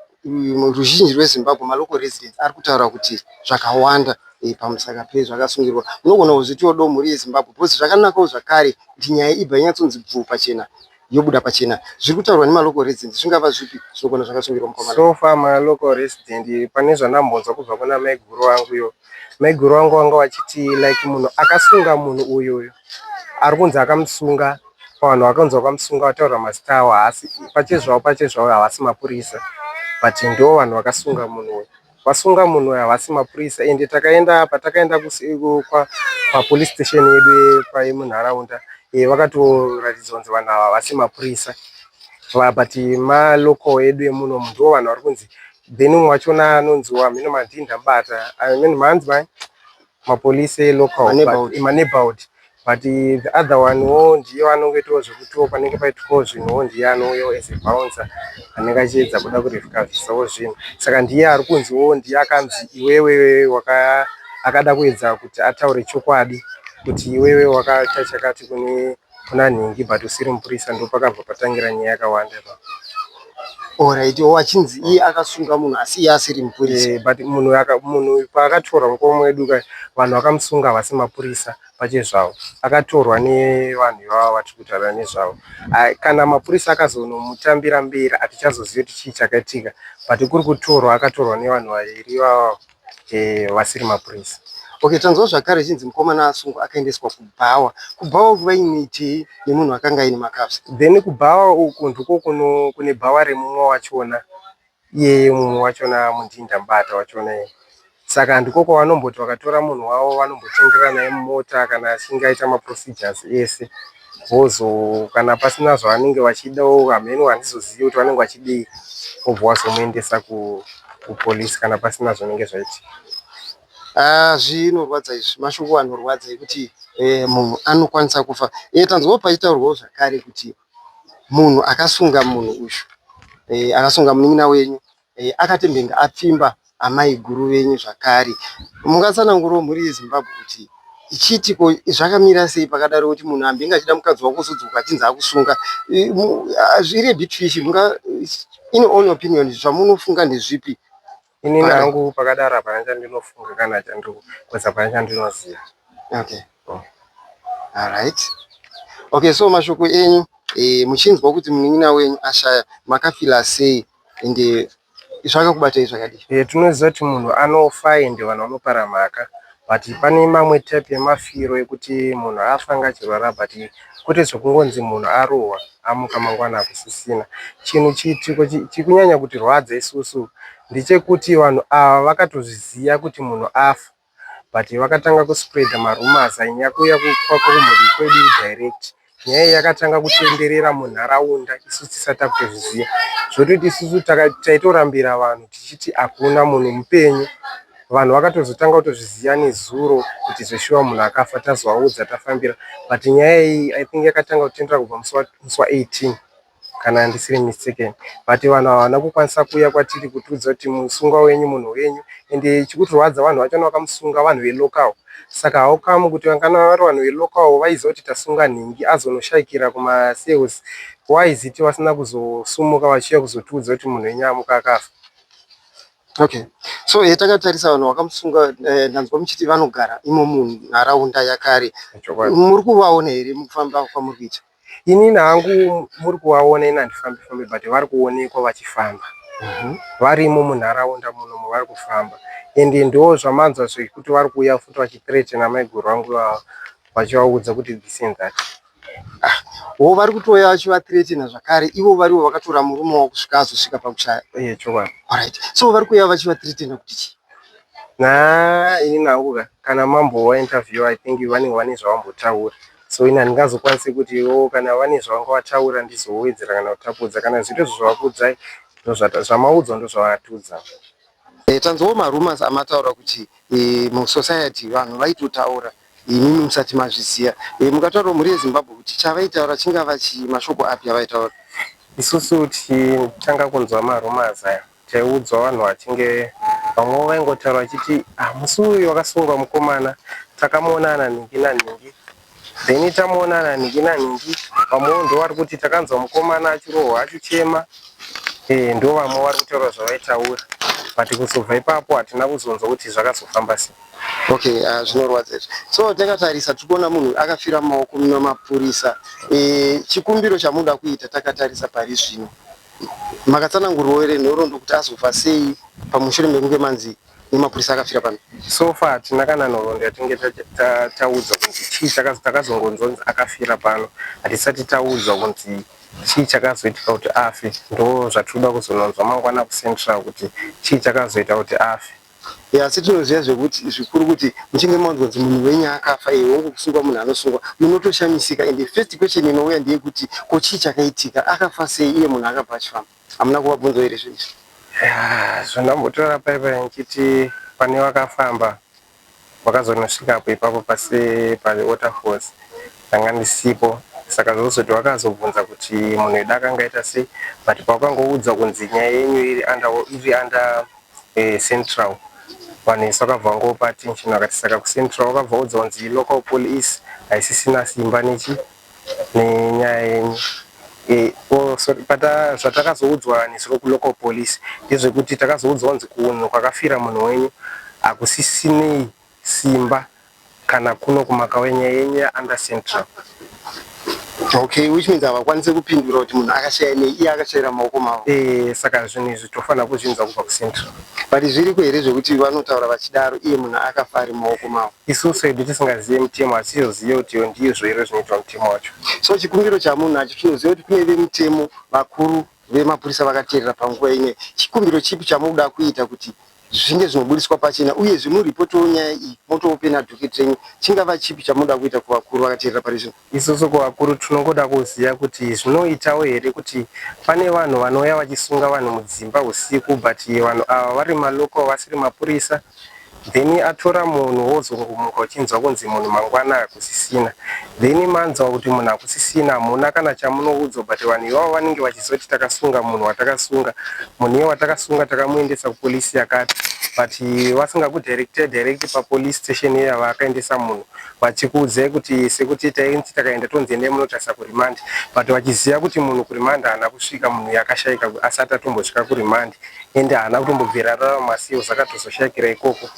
ruzhinji rweZimbabwe maloko residents ari kutaura kuti zvakawanda pamusaka pezvakasungirwa. Munogona kuzvitiwo do mhuri yeZimbabwe because zvakanakawo zvakare kuti nyaya ibva yanyatsonzi bvu pachena yobuda pachena. Zviri kutaurwa nemaloko residents zvingava zvipi zvinogona zvakasungirwa mukomana? So far maloko resident pane zvandambonzwa kubva kuna maiguru wanguyo, maiguru wangu wanga wachiti like munhu akasunga munhu uyoyo ari kunzi akamusunga, vanhu vakanzi vakamusunga vataura mazita avo haasi pachezvavo havasi mapurisa, but ndo vanhu vakasunga munhu uyu. Vasunga munhu uyu havasi mapurisa, ende patakaenda papolice station yedu paimunharaunda vakatoratidza kunzi vanhu ava havasi mapurisa, but maloko edu emuno ndo vanhu vari kunzi, then umwe wachona anonzi Wamino Madhinda Mbata, manzi mapolice local maneighborhood, but the other one wo ndiye vanongetowo zvekutiwo panenge paitwawo zvinhuwo ndiye anouyawo as a bouncer anenge achiedza kuda kurevhikavisawo zvinhu. Saka ndiye ari kunziwo ndiye akanzi iwewe akada kuedza kuti ataure chokwadi kuti iwewe wakaita chakati kuna nhingi but usiri mupurisa, ndo pakabva patangira nyaya yakawanda. Alright, wachinzi iye akasunga munhu asi iye asiri mupurisa. But munhu paakatorwa mukomo wedu vanhu vakamusunga havasi mapurisa pachezvavo, akatorwa nevanhu ivavo vatiri kutaura nezvavo. Kana mapurisa akazonomutambira mberi hatichazozivi kuti chii chakaitika, but kuri kutorwa akatorwa nevanhu vairi ivavo vasiri mapurisa. Okay, tanzwa zvakare chinzi mukomana asungwa akaendeswa kubhawa. Kubhawa kuvainitei nemunhu akanga aine makabza? Then kubhawa uku ndiko kune bhawa remumwe wachona, iyeye mumwe wachona Mundinda Mbata wachona iye. Saka ndiko kwavanomboti vakatora munhu wavo vanombotendera naye mumota kana achinge aita maprocedures ese. Vozo kana pasina zvavanenge vachidawo, hameno handizozivi kuti vanenge vachidei, vobva vazomuendesa kupolisi kana pasina zvinenge zvaiti. Zvinorwadza izvi, mashoko anorwadza ekuti munhu anokwanisa kufa. Tanzwawo pachitaurwawo zvakare kuti munhu akasunga munhu uyu, akasunga munin'ina wenyu, akatembenga apfimba amai guru venyu zvakare. Mungatsanangurawo muri yeZimbabwe kuti ichiitiko zvakamira sei pakadaro kuti munhu ambenge achida mukadzi wako kuzodzoka achinzi akusunga? Zviri a bit fishy. In own opinion, zvamunofunga ndezvipi? Ini nangu pakadaro hapana chandinofunga kana kweza pana chandinoziva. Okay. Alright. Okay, so mashoko enyu, muchinzwa kuti munin'ina wenyu ashaya, makafila sei ende zvakakubatai zvakadii? Tinoziva kuti munhu anofa ende vanhu vanopara mhaka, but pane mamwe type yemafiro ekuti munhu afa ngachirwara, but kwete zvokungonzi munhu arohwa amuka mangwana akusisina. Chinhu chikunyanya kuti rwadza isusu ndechekuti vanhu ava vakatozviziva kuti munhu afa, but vakatanga kuspread marumors ainya kuuya kumhuri kwedu direct. Nyaya yakatanga kutenderera munharaunda isusu tisati takutozviziva, zvototi isusu taitorambira vanhu tichiti hakuna munhu mupenyu. Vanhu vakatozotanga kutozviziva nezuro kuti zveshuwa munhu akafa, tazovaudza tafambira. But nyaya iyi I think yakatanga kutendera kubva musi wa18 kana ndisiri mistaken. But vanhu havana kukwanisa kuuya kwatiri kutiudza kuti musungwa wenyu munhu wenyu, ende chikutirwadza vanhu vachona vakamusunga vanhu velocal. Saka haukamu kuti kana vari vanhu velocal vaiziva kuti tasunga nhingi azonoshayikira kumasales, waiziti vasina kuzosumuka vachiuya kuzotiudza kuti munhu wenyu amuka akafa. Okay, so takatarisa vanhu vakamusunga, ndanzwa muchiti vanogara imo munharaunda yakare. Muri kuvaona here mukufamba kwamuri kuita? Ini nangu muri kuvaona, ina handifambi, but vari kuonekwa vachifamba. Varimo munharaunda muno vari kufamba, ende ndo zvamanzwa zvekuti vari kuuya futi vachithreatena maiguru vangu vachivaudza kuti this and that. Wo vari kutoya vachivathreatena zvakare, ivo varivo vakatora murume wavo kusvika azosvika pakushaya? Chokwadi. Alright, so vari kuuya vachivathreatena kuti chii? Ini nangu kana mambowa interview I think vane zvavambotaura, so ina handingazokwanisi kuti kana vane zvavangavataura ndizowedzera kana kutapudza. Kana zviro zvavakuudzai zvamaudzwa ndo zvavatiudza. Tanzwawo marumors amataura kuti musociety vanhu vaitotaura imimi musati mazviziva. Mukataura muri yeZimbabwe kuti chavaitaura chingava mashoko api avaitaura? Isusu tichitanga kunzwa marumors aya taiudzwa vanhu vachinge vamwe vaingotaura vachiti musi uyu wakasungwa mukomana takamuonana nhingi nanhingi, then tamuonana nhingi nanhingi. Vamwewo ndo vari kuti takanzwa mukomana achirohwa achichema, ndo vamwe vari kutaura zvavaitaura, but kuzobva ipapo hatina kuzonzwa kuti zvakazofamba sei. Okay, zvinorwadza izvi. So takatarisa tikuona munhu akafira mumaoko mapurisa. Chikumbiro chamuda kuita takatarisa pari zvino, makatsanangurwa here nhoroondo kuti azofa sei pamushure mekunge manzi nemapurisa akafira pano? So far hatina kana nhoroondo yatinge taudzwa kunzi chii takazongonzwa kunzi akafira pano. Hatisati taudzwa kunzi chii chakazoitika kuti afe, ndo zvatoda kuzononzwa mangwana kuCentral kuti chii chakazoita kuti afe. Asi tinoziva zvekuti zvikuru kuti muchinge manzwa kunzi munhu wenyu akafa, wongo kusungwa munhu anosungwa, munotoshamisika. And the first question inouya ndeyekuti ko chii chakaitika, akafa sei iye munhu akabva achifamba? Hamuna kuvabvunza here zvinizvi? Zvandambotora paipai nchiti pane vakafamba vakazonosvikapo ipapo pasi pawaterfalls ndanga ndisipo. Saka zvozoti vakazobvunza kuti munhu wedu akanga aita sei, but pawakangoudza kunzi nyaya yenyu iri under Central, vanhu vese vakabva vangopa attention vakati saka kuCentral vakabva vaudza kunzi local police haisisina simba nenyaya yenyu. Zvatakazoudzwa nesu local police ndezvekuti takazoudzwa kunzi kunhu kwakafira munhu wenyu hakusisinei simba kana kuno kumaka wenyaya yenyu under Central. Okay, which means avakwanisi kupindura kuti munhu akashaya nei iye akashayira maoko mavo. Saka zvinhu izvi tofanira kuzvinzwa kubva kucentral. But zviriko here zvekuti vanotaura vachidaro iye munhu akafa ari maoko mavo. Isusu hedu tisingazive mutemo atizozive kuti ndizvo here zvinoitwa mutemo wacho. So chikumbiro chamunhu acho tinoziva kuti kune vemutemo vakuru vemapurisa vakateerera panguva ine. Chikumbiro chipi chamunoda kuita kuti zvinge zvinobudiswa pachena uye zvimuripotiwo nyaya iyi motope nadhoketi renyu chingava chipi chamunoda kuita kuvakuru vakateerera pari zvino? Isusu kuvakuru tinongoda kuziva kuti zvinoitawo here kuti pane vanhu vanouya vachisunga vanhu mudzimba usiku but vanhu ava vari maloko vasiri mapurisa, then atora munhu wozongumuka uchinzwa kunzi munhu mangwana hakusisina, then manzwa kuti munhu hakusisina hamuna kana chamunoudzwa but vanhu ivavo vanenge vachizoti takasunga munhu watakasunga, munhu iye watakasunga takamuendesa kupolisi yakati, but vasingakudirect papolice station iya vakaendesa munhu vachikuudzai kuti sekuti tainzi takaenda tonzi endai munotarisa kurimandi, but vachiziva kuti munhu kurimandi haana kusvika, munhu yakashayika asati atombosvika kurimandi ende haana kutombobvira rarama siyo zakatozoshayikira ikoko,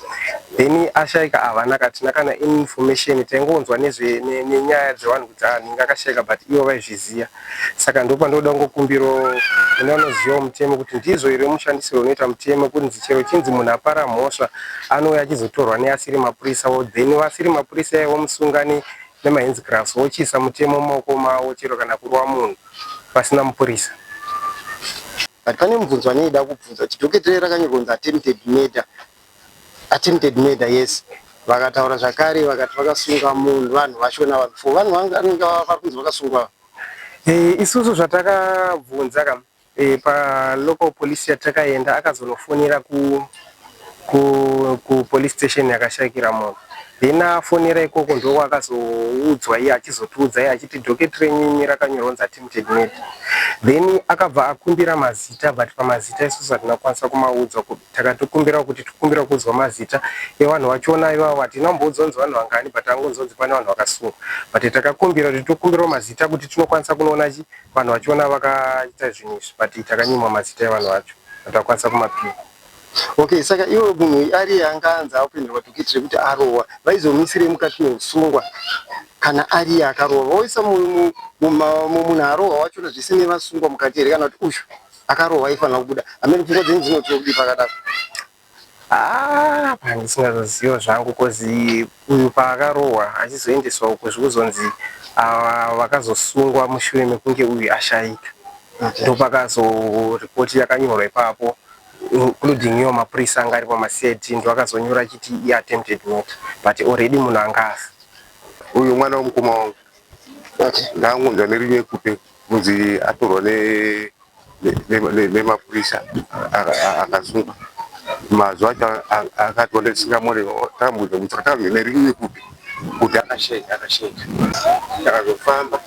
then ashayika havana katina kana information taingonzwa nenyaya dzevanhu kuti ninge akashayika but ivo vaizviziva. Saka ndo pandoda kungokumbiro kune vanoziva mutemo kuti ndizvo here mushandisiro unoita mutemo kunzi chero chinzi munhu apara mhosva anouya achizotorwa neasiri mapurisa wo, then vasiri mapurisa ivo musungani nemahandscrafts wochiisa mutemo mumaoko mavo chero kana kurwa munhu pasina mupurisa. But pane mubvunzo anoida kubvunza kuti dhoketi rei rakanyorwa kunzi attempted murder, yes. Vakataura zvakare vakati vakasunga munhu vanhu vashona vanhu 4 vanhu vanenge vari kunzi vakasungwa. Isusu zvatakabvunza palocal police yatakaenda akazonofonera ku police station yakashayikira munhu, then afonera ikoko ndo akazoudzwa iye achizotiudza iye achiti dhoketi renyu rakanyorwa kunzi attempted murder, then akabva akumbira mazita but pamazita isusu hatinakwanisa kumaudzwa. Takatokumbira kuti tikumbira kuudzwa mazita evanhu vachona ivavo hatinamboudzonzi vanhu vangani but angonzonzi pane vanhu vakasunga, but takakumbira kuti tokumbirawo mazita kuti tinokwanisa kunoona vanhu vachona vakaita zvinhu izvi but takanyimwa mazita evanhu vacho hatakwanisa kumapiwa. Okay, saka iwo munhu ari anganza apindurwa dhoketi rekuti arohwa vaizomisire mukati meusungwa kana ari akarohwa voisa munhu arohwa wachona zvisine vasungwa mukati here kana kuti uyu akarohwa aifanira kubuda. Amene pfungwa dzenyu dzinotodi pakadaro? Pandisingazoziva zvangu kozi uyu paakarohwa achizoendeswa uko zvikuzonzi vakazosungwa mushure mekunge uyu ashayika, ndo pakazoripoti yakanyorwa ipapo including iwo mapurisa anga ari pamaseti ndo akazonyora achiti attempted murder but already munhu angafa. Uyu mwana womukoma wangu ndangonzwa nerimwe kupe kunzi atorwa nemapurisa akasungwa, mazuva acho akati wandesingamore takamudza kuti takanga nerimwe kupe kuti akashayika takazofamba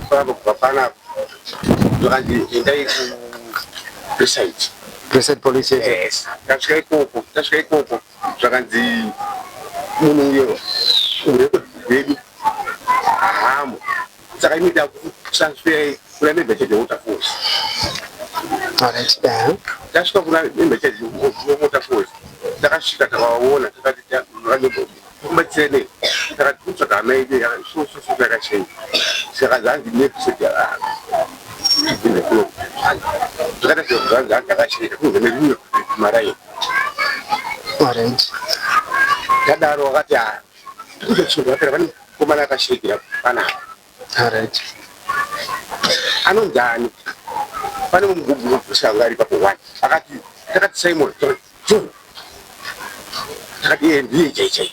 kubva panapo zvakanzi endai Preset police. Yes. Tasvika ikoko zvakanzi munhu uyo vedu hamo saka inoita kutransfer kuna member charge water force. Alright. Tasvika kuna member charge water force takasvika takawaona takati kubatsirane takati kutsvaga hama yedu yakasvika yakashayika saka zanzi nepreset tadaro wakati komana akashayikira panapa anonzani pane mugubhu wepurisa ari papo 1 akati takati Simon takati ndiye chaichai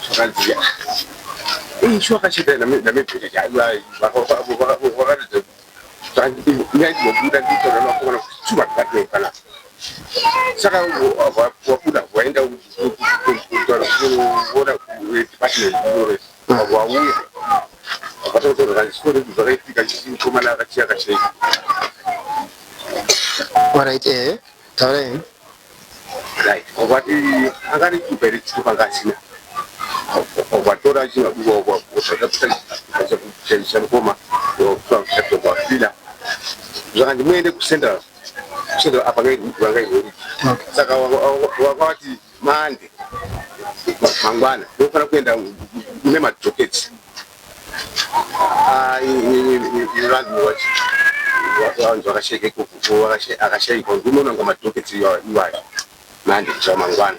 zvakanziya shu akashayikira namebhecha chaiwai wakati saka wabuda waenda kuona department wauya vakatozoraisori zvakaifika chikomana akachiya akashayika. Alright, taurai right wati angari chipere chitupa ngasina watora chinabuwa wakoma wakila zvakandi muende kusenda apa vangaizori saka wakati mande mangwana ndofana kuenda mune madhoketi vanhu vakashayikwa ndinoona kunga madhoketi iwayo mande kutsva mangwana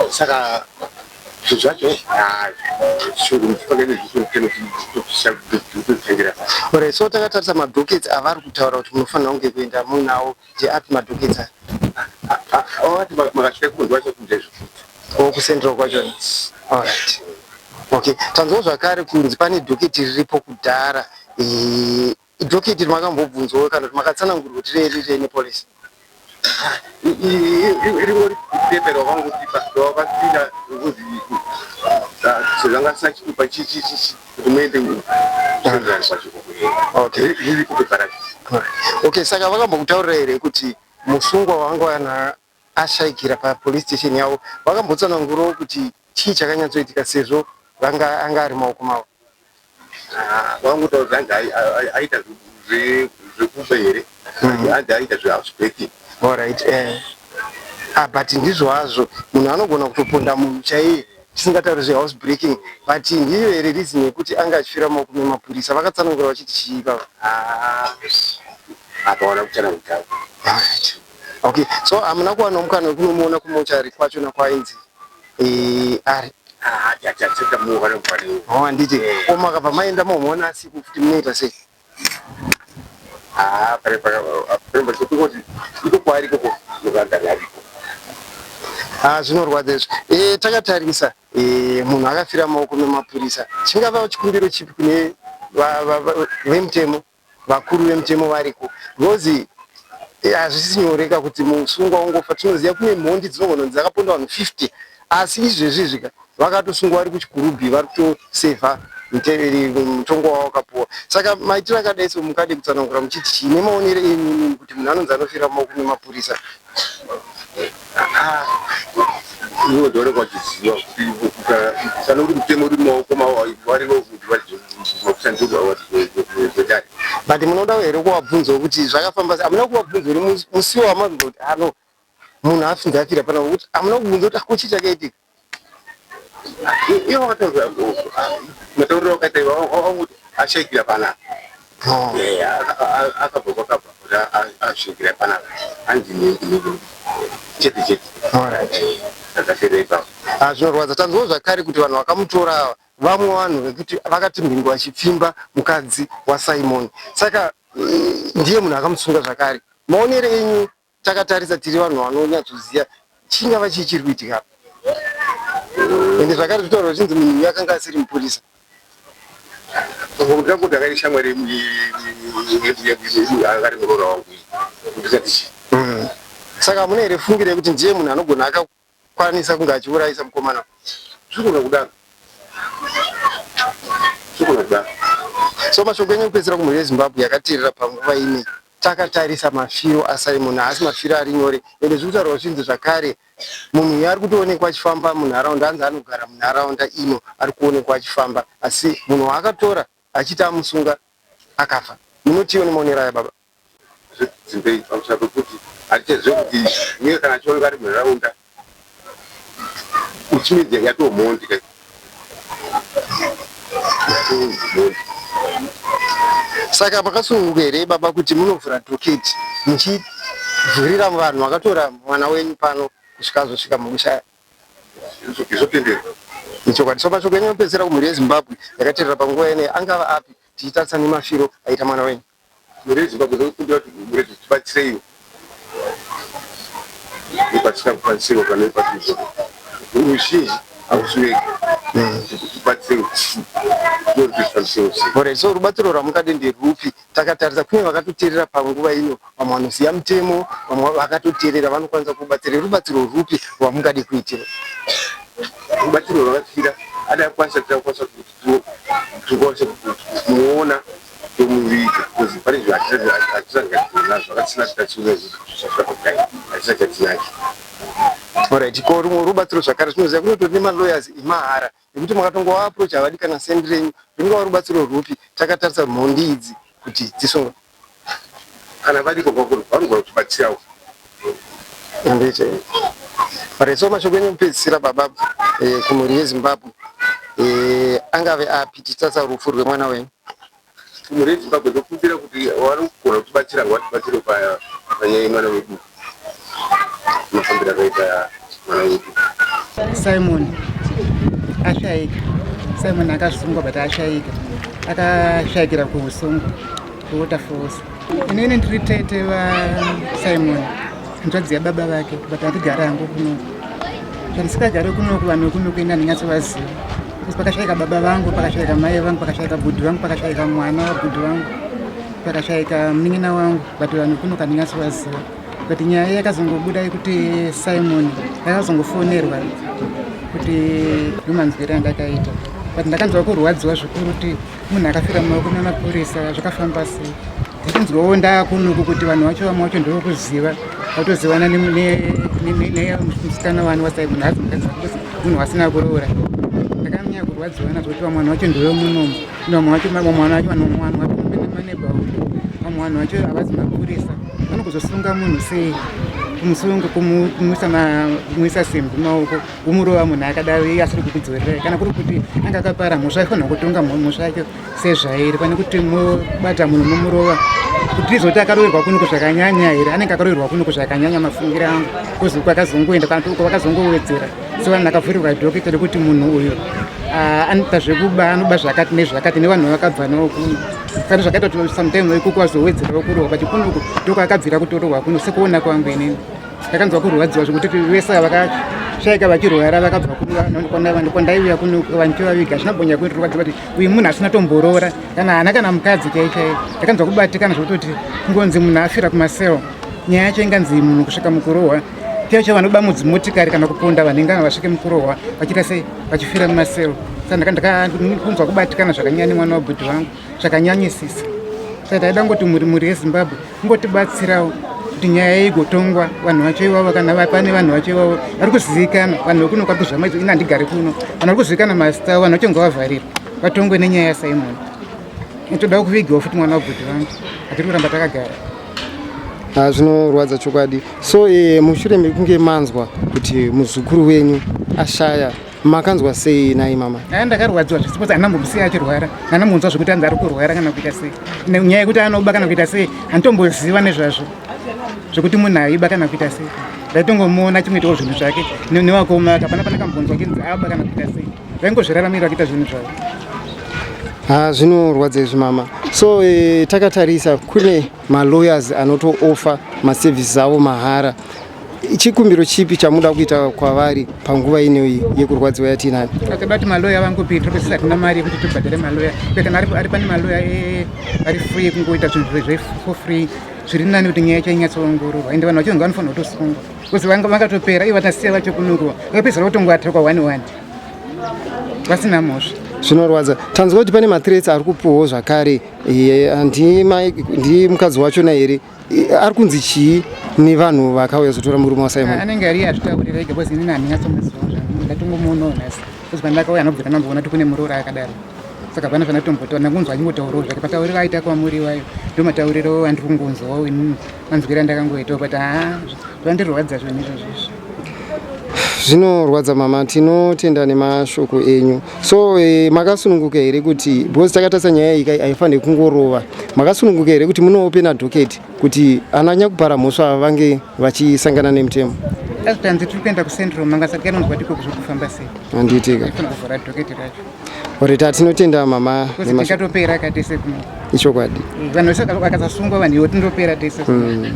saka zvinhu zvacho Alright, so takatarisa madhoketi avari kutaura kuti munofanira kunge kuenda munawo api madhoketi avati makasvika kundwa chekudya zvokuti kusendero kwacho. Alright, okay, tanzwa zvakare kunzi pane dhoketi riripo kudhara. Dhoketi makambobvunzwawo kana kuti makatsanangurwa kuti riri nepolisi? irimo pepa ravangotipa ravakapinda ngozi zvanga sina chitupa kuti muende Okay, saka vakambokutaurira here kuti musungwa wanga ashayikira papolice station yavo vakambotsanangurawo kuti chii chakanyatsoitika sezvo anga ari maoko mavo? vangotaura kuti aita zvekuba here hanzi aita zvehouse breaking. Alright, but ndizvo hazvo munhu anogona kutoponda munhu chaiye tisingatauri zvehouse breaking, but ndiyo here reason yekuti anga achifira maoko memapurisa. Vakatsanangura vachiti chii pavo? Hapaona kutsanangura. Alright, okay, so hamuna kuwana mukana wekunomuona kumochari kwachona kwainzi ari? Handiti omakabva maenda mamuona siku kuti munoita sei? Zvinorwadza izvo. Takatarisa munhu akafira maoko memapurisa, chingava chikumbiro chipi kune vemutemo, vakuru vemutemo variko? Because hazvisi nyoreka kuti musungwa ungofa. Tinoziva kune mhondi dzinogona kuti dzakaponda vanhu 50, asi izvezvi zvika vakatosungwa vari kuchikurubhi vari kutosevha mutongo wavo wakapuwa. Saka maitiro akadai so mukade kutsanangura muchiti chii nemaonero enyu kuti munhu anonzi anofira maoko memapurisa? Inozoonekwa chiziva kuti kana uri mutemo uri mumaoko mavo varivo kuti vakushandurwa vatari. But munoda here kuvabvunzawo kuti zvakafamba sei? Hamuna kuvabvunza uri musiwo wamazinza kuti ano munhu afinza afira panapa, kuti hamuna kubvunza kuti akuchi chakaitika? Ivo vakataura matauriro akaita vanguti ashayikira panapa akabva kwakabva kuti ashayikira panapa hanzi chete chete. Zvinorwadza. Tanzwawo zvakare kuti vanhu vakamutora vamwe vanhu vekuti vakati mhingo vachipfimba mukadzi waSimon, saka ndiye munhu akamusunga zvakare. Maonero enyu takatarisa tiri vanhu vanonyatsoziva chingava chii chiri kuitika? Ende zvakare zvitaurwa zvichinzi munhu uyu akanga asiri mupurisa. Ndakuti akaita shamwari akari muroora wangu ndisati chii. Saka hamuna here fungiro yekuti ndiye munhu anogona akakwanisa kunge achiurayisa mukomana? Zvikona kudaro. So mashoko enyu ekupedzisira kumhuri yeZimbabwe yakateerera panguva ine, takatarisa mafiro aSimon, haasi mafiro ari nyore. Ende zviri kutaurwa zvichinzi zvakare munhu uyu ari kutoonekwa achifamba munharaunda, hanzi anogara munharaunda ino, ari kuonekwa achifamba, asi munhu waakatora achiti amusunga akafa. Munotiwo nemaonero aya baba? Zimbei pamusoro pekuti hatichaziva kuti iye kana achioneka ari munharaunda uchimidzi yatomhondi kai. Saka makasununguka here baba kuti munovhura dhoketi muchivhurira vanhu vakatora mwana wenyu pano kusvika azosvika mukushaya? Izotenderwa. Ichokwadi. So mashoko enyu anopedzisira kumhuri yeZimbabwe yakateerera panguva ine angava api tichitarisa nemafiro aita mwana wenyu? Mhuri yeZimbabwe dzinokumbira kuti mhuri tibatsireiwo. Tibatsirawo pane patizvo. Uzhinji hausweki. Tibatsireiwo. Alright, so rubatsiro rwamukade nderupi? Takatarisa kune vakatoteerera panguva ino, vamwe vanoziva mutemo, vamwe vakatoteerera vanokwanisa kubatsira. Rubatsiro rupi rwamukade kuitira? Rubatsiro rwakasvira adakwanisa tikwanisa kumuona tomuviga because pane zvinhu hatisangatizvo zvakasina tatisinachatisinaki. Alright, ko rumwe rubatsiro zvakare zvinoziva kunotori nemalawyers emahara ekuti makatongowa approach havadi kana sendi renyu, ringava rubatsiro rwupi takatarisa mhondi idzi kuti dzisungwa? Kana variko vanogona kutibatsirawo. Alright, so mashoko enyu ekupedzisira baba kumhuri yeZimbabwe angave api titasa rufu rwemwana wenyu? muri Zimbabwe tokumbira kuti vanogona kutibatsira vatibatsire panyaya yemwana wedu mafambiro akaita mwana wedu. Simon ashayika. Simon akasungwa but ashayika. Akashayikira kuusungu kuutafusa. Inini ndiri tete wa Simon. Nzvadzi yababa vake but handigari hangu kunoku. Zvandisikagari kunoku vanhu kunoku ina ndingatsovaziva. Pakashayika baba vangu, pakashayika mai vangu, pakashayika bhudhi vangu, pakashayika mwana wabhudhi vangu, pakashayika munin'ina wangu, but vanhu kunoku handingatsovaziva. But nyaya yakazongobuda yekuti Simon yakazongofonerwa kuti ndomanzwiro andakaita. But ndakanzwa kurwadziwa zvikuru kuti munhu akafira mumaoko memapurisa zvakafamba sei. Ndichinzwawo ndaakunoku kuti vanhu vacho vamwe vacho ndokuziva vatozivana nemusikana wani waSimon hazi mukadzi wake munhu wasina kuroora. Ndakanyanya kurwadziwa nazvo kuti vamwe vanhu vacho ndoyo munomu. Vamwe vacho manebhauri vamwe vanhu vacho havazi mapurisa vanokuzosunga munhu sei kumusunga kumuisa simbi maoko kumurova munhu akadaro iye asiri kukudzorera kana kuri kuti anga akapara mhosva aifanira kutonga mhosva yacho sezvairi pane kuti mobata munhu nomurova kuti rizoti akaroverwa kunoku zvakanyanya here anenge akaroverwa kunoku zvakanyanya mafungiro angu kuzi kwakazongoenda kana uko vakazongowedzera sevanhu akavhurirwa dhokita rekuti munhu uyu anoita zvekuba anoba zvakati nezvakati nevanhu vakabva nawo kuno saka zvakaita kuti sometime ikuku vazowedzerawo kurova pachikunoku ndoko akabvira kutororwa kuno sekuona kwangu inini ndakanzwa kurwadziwa zvekuti vese vakashayika vachirwara vakabva kwandaiuya kuno vanchivaviga zvinobonya kurwadziwa kuti uyu munhu asina tomboroora kana hana kana mukadzi chaichai. Ndakanzwa kubatikana zvekutoti ngonzi munhu afira kumasero nyaya yacho inganzi munhu kusvika mukurohwa chaicho vanoba mudzimotikari kana kuponda vanenge vasvike mukurohwa vachiita sei vachifira mumasero. Saka ndakanzwa kubatikana zvakanyanya nemwana wabhudhi vangu zvakanyanyisisa. Saka taida ngoti muri yeZimbabwe ngotibatsirawo kuti nyaya iyi igotongwa vanhu vacho ivavo kana pane vanhu vacho ivavo vari kuzivikanwa vanhu vekuno kwakuzvamaidzo ina handigari kuno vanhu vari kuzivikanwa mazita avo vanhu vacho ngavavharirwa vatongwe nenyaya yaSimon. Toda kuvigawo futi mwana wabhudhi vangu hatiri kuramba takagara. Zvinorwadza chokwadi. So mushure mekunge manzwa kuti muzukuru wenyu ashaya makanzwa sei nai mama? Ndakarwadziwa zvisipo handambomusiya achirwara handambonzwa zvekuti anzi ari kurwara kana kuita sei. Nyaya yekuti anoba kana kuita sei handitomboziva nezvazvo zvekuti munhu aiba kana kuita sei. Ndaitongomuona chimweitawo zvinhu zvake nevakoma kapana pane kambonzwa chinzi aba kana kuita sei. Vaingozviraramira kuita zvinhu zvavo. Zvinorwadza izvi mama. So takatarisa kune malawyers anotoofa masevhisi avo mahara. Chikumbiro chipi chamuda kuita kwavari panguva ineyi yekurwadziwa yatinayo? Akabati maloya vangu Petro pesi hatina mari yekuti tibhadhare maloya. Kana ari pane maloya ari free kungoita zvinhu for free zviri nani kuti nyaya yacho inyatsoongororwa ende vanhu vacho vanofanira kutosungwa kuzi vakatopera ivo vatasiya vacho kunuko vakapedzisira kutongoatakwa 1-1 vasina mhosva. Zvinorwadza. Tanzwa kuti pane mathreats ari kupuwawo zvakare ndi mukadzi wachona here ari kunzi chii nevanhu vakauya zotora murume waSimon? Anenge ari azvitaurira ega because inini handinyatsomboziva zvangu ndatongomuonawo nhasi kuzi pandakauya anobvira namboona kuti kune muroora akadaro saka pana zvanatombotaura ndakunzwa achingotaurawo zvake matauriro aita kwamuri wayo ndo matauriro andiri kungonzwawo inini manzwira ndakangoitawo but zvandirwadza zvinhu izvozvizvi. Zvinorwadza mama, tinotenda nemashoko enyu. So makasununguka here kuti because takatarisa nyaya iyi haifaniri kungorova, makasununguka here kuti munoopena advocate kuti ananya kupara mhosva vange vachisangana nemutemo? Tanzi tiri kuenda kuCentral mangasati kanonzwa tiko kuzokufamba sei handiitika ifana kuvhara advocate racho. Orita tinotenda mama tikatopera katese kuno ichokwadi vanhu vese vakasasungwa vanhu ivo tindopera tese kuno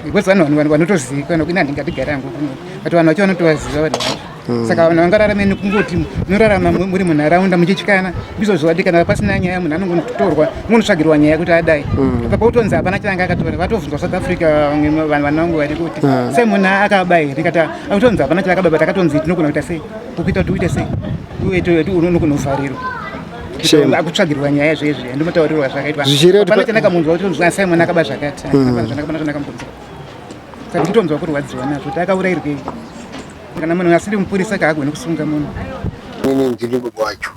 because vanhu vanotozivikanwa kuti handingatigara hangu kuno but vanhu vacho vanotovaziva vanhu vacho saka vanhu vangararame nekungoti munorarama muri munharaunda muchityana bizozvati kana pasina nyaya munhu anongotorwa munotsvagirwa nyaya kuti adai papautonzi hapana changa akatora vatovhunzwa South Africa vanhu vangu vari kuti sei munhu akaba here kata autonzi hapana chaakaba but akatonzi tinogona kuita sei kukuita kuti uite sei uye unokunovharirwa akutsvagirwa nyaya zvezvi handimotaurirwa zvakaitwa pana chandakamunzwa kuti Simon akaba zvakati zvandakambonzwa saka nditonzwa kurwadziwa nazvo kuti akaurayirwei kana munhu asiri mupurisa kaagoni kusunga munhu. Inini ndiri baba wacho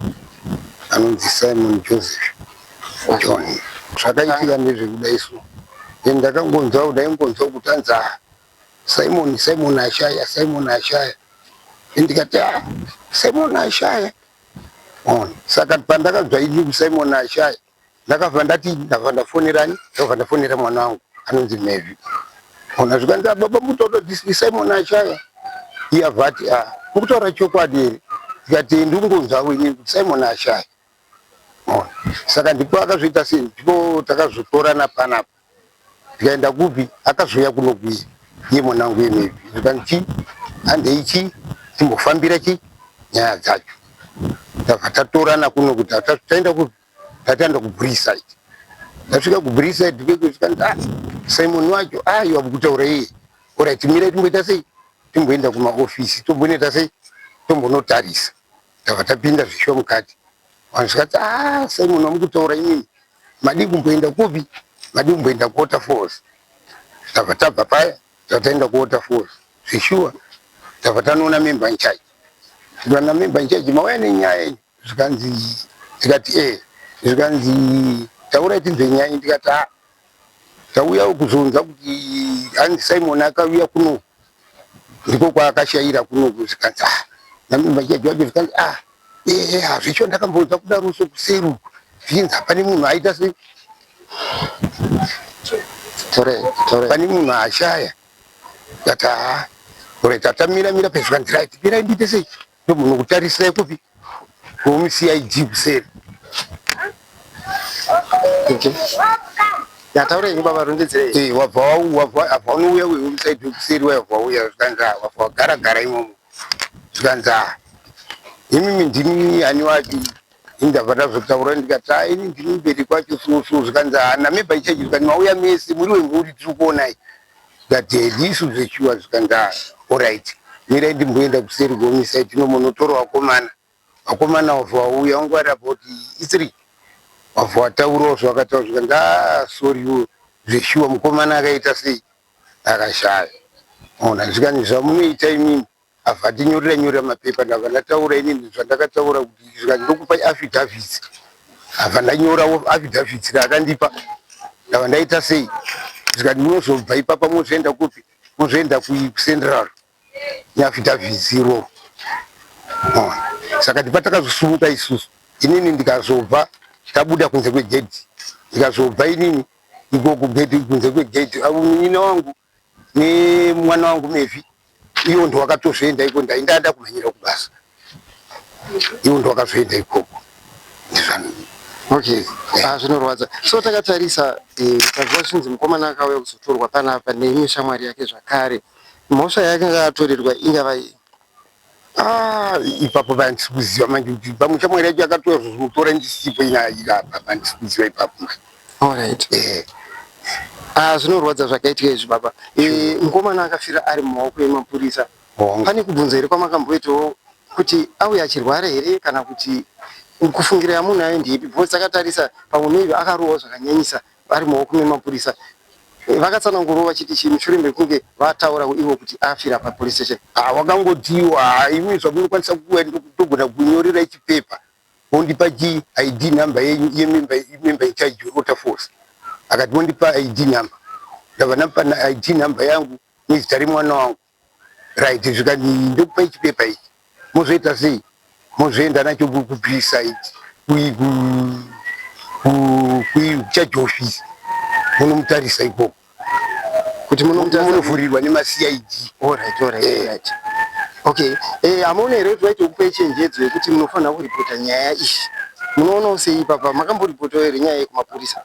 anonzi Simon Joseph John. Zvakaitika ndezvekudaiso ndakangonzwa kudaingonzwa kutanza Simon ashaya ndikati Simon ashaya Saka pandakabva ini kuSimon Ashaya ndakabva ndati ndabva ndafonerani ndabva ndafonera mwana wangu anonzi Mavy. Zvikanzi baba mutoto Simon Ashaya iye abva ati mukutaura chokwadi here tikati ndikungonzwa wenyu kuti Simon Ashaya. Saka ndipo akazviita sei ndipo takazotorana panapa tikaenda kupi akazouya kuno kuye iye mwanangu Mavy zvikanzi handei timbofambira nyaya dzacho tabva tatorana kuno kuti taenda kupi tataenda kuBreeside. Tasvika kuBreeside zvikanzi Simon wacho iwa kutaura iye orit mirai timboita sei timboenda kumaofisi tombonoita sei tombonotarisa. Tabva tapinda zvisho mukati zvikati Simon wamukutaura imimi madi kumboenda kupi madi kumboenda kuWaterfalls. Tabva tabva paya tataenda kuWaterfalls zvishuwa tabva tanoona member in charge. Tikana member in charge mauya nenyaya yenyu zvikanzi tikati zvikanzi taurai tinzwe nyaya tikati tauya kuzonza kuti hanzi Simon akauya kuno ndiko kwaakashayira kuno zvikanzi namember in charge wacho zvikanzi hazvicho ndakambonza kudaroso kuseru zvinzi hapane munhu aita sei pane munhu Ashaya. Kati orit tatamira pezvikanzi right mirai ndiite sei ndomunhu kutarisai kupi kuCID kuseri. Yataurei baba rondedzerei wabva unouya wemuCID kuseri wabva uya zvikanzi wabva wagara imomo zvikanzi imimi ndini hani wacho indabva ndazotaura ndikati ini ndini mberi kwacho so zvikanzi namember in charge zvikanzi mauya mese muri wemhuri tiri kuonai ndikati ndisu zveshuwa zvikanzi orit mirai ndimboenda kuseri kwemuCID tinomonotora vakomana wabva wauya wangwara about 3 wabva wataurawo zvakataura zvikanzi sorry zveshuwa mukomana akaita sei akashaya. Zvikanzi zvamunoita imimi abva tinyorera mapepa ndabva ndataura inini zvandakataura kuti zvikanzi ndokupa affidavits abva ndanyorawo affidavits raakandipa ndabva ndaita sei zvikanzi munozobva ipapa mozoenda kupi mozoenda kuCentral neaffidavits iro. Saka ndipo takazosumuka isusu inini ndikazobva tabuda kunze kwegedhi ndikazobva inini ikoko gedhi kunze kwegedhi munyina wangu nemwana wangu Mavy iwo ndo wakatozvoenda iko ndainda kumhanyira kubasa iwo ndo wakazoenda ikoko. Okay, zvinorwadza. So takatarisa tazwa chinzi mukomana akauya kuzotorwa panapa neimwe shamwari yake zvakare mhosva yakanga atorerwa ingava ipapo vandisi kuziva manje kuti pamwe shamwari yacho akatora zvozotora ndisipo inairapa vandisi kuziva ipapo. Alright. Zvinorwadza zvakaitika izvi baba. Mukomana akafira ari mumaoko emapurisa. Pane kubvunza here kwamakamboitawo kuti auya achirwara here kana kuti kufungira yamunhu ayo ndeipi because takatarisa pamwe Mavy akarohwa zvakanyanyisa ari mumaoko memapurisa. Vakatsanangurawo vachiti chinhu shure mekunge vataura ivo kuti afira papolice station. Wakangotiwa imwe zvamunokwanisa kuuya ndogona kunyorera chipepa wondipa ID number yemember in charge weWaterfalls akati wondipa ID number ndabva ndapa ID number yangu nezita remwana wangu right zvikati ndokupa chipepa ichi mozoita sei mozoenda nacho kuBreeside kucharge office munomutarisa ikoko kuti munovhurirwa nemaCID. Alright. Okay, amaona here kuti vaita kupa chenjedzo yekuti munofanira kuripota nyaya izvi munoonawo sei ipapa makamboripotawo here nyaya yekumapurisa?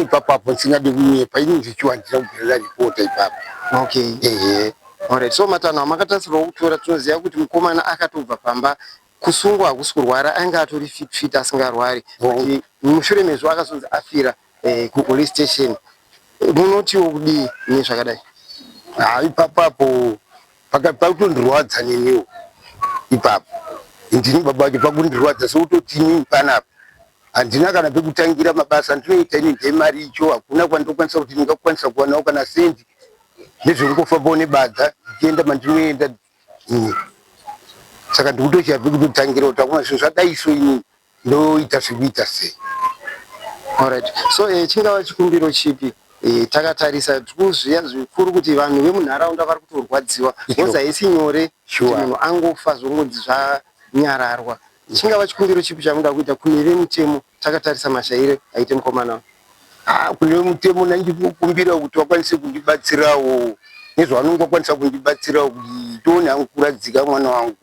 Ipapo ndisingadi kunyepa ini ndichiwandira kubvira ripota ipapo. Okay. Alright, so matanho makatarisirwa kutora tinoziva kuti mukomana akatobva pamba kusungwa hakusi kurwara anga atori fit asingarwari kuti mushure mezvo akazonzi afira kupolice station. Munotiwo kudii nezvakadai? Ipapo pakutondirwadza neniwo ipapo ndini baba vacho pakundirwadza soutotini panapa handina kana pekutangira mabasa andinoita ini ndemari icho hakuna kwandinokwanisa kuti ndingakwanisa kuwanawo kana sendi nezvekungofambawo nebadza ndichienda mandinoenda saka ndikutochira pekutotangira kuti hakuna zvinhu zvadaiso ini ndoita zvekuita sei. Alright, so chingava chikumbiro chipi takatarisa tikuziva zvikuru kuti vanhu vemunharaunda vari kutorwadziwa ngozi haisi nyore kuti munhu angofa zvongodzi nyararwa. Chingava chikumbiro chipi chamunoda kuita kune vemutemo takatarisa mashaire aite mukomana? Kune mutemo ndikukumbira kuti wakwanise kundibatsirawo nezvavanongokwanisa kundibatsirawo kuti tione hangu kuradzika mwana wangu.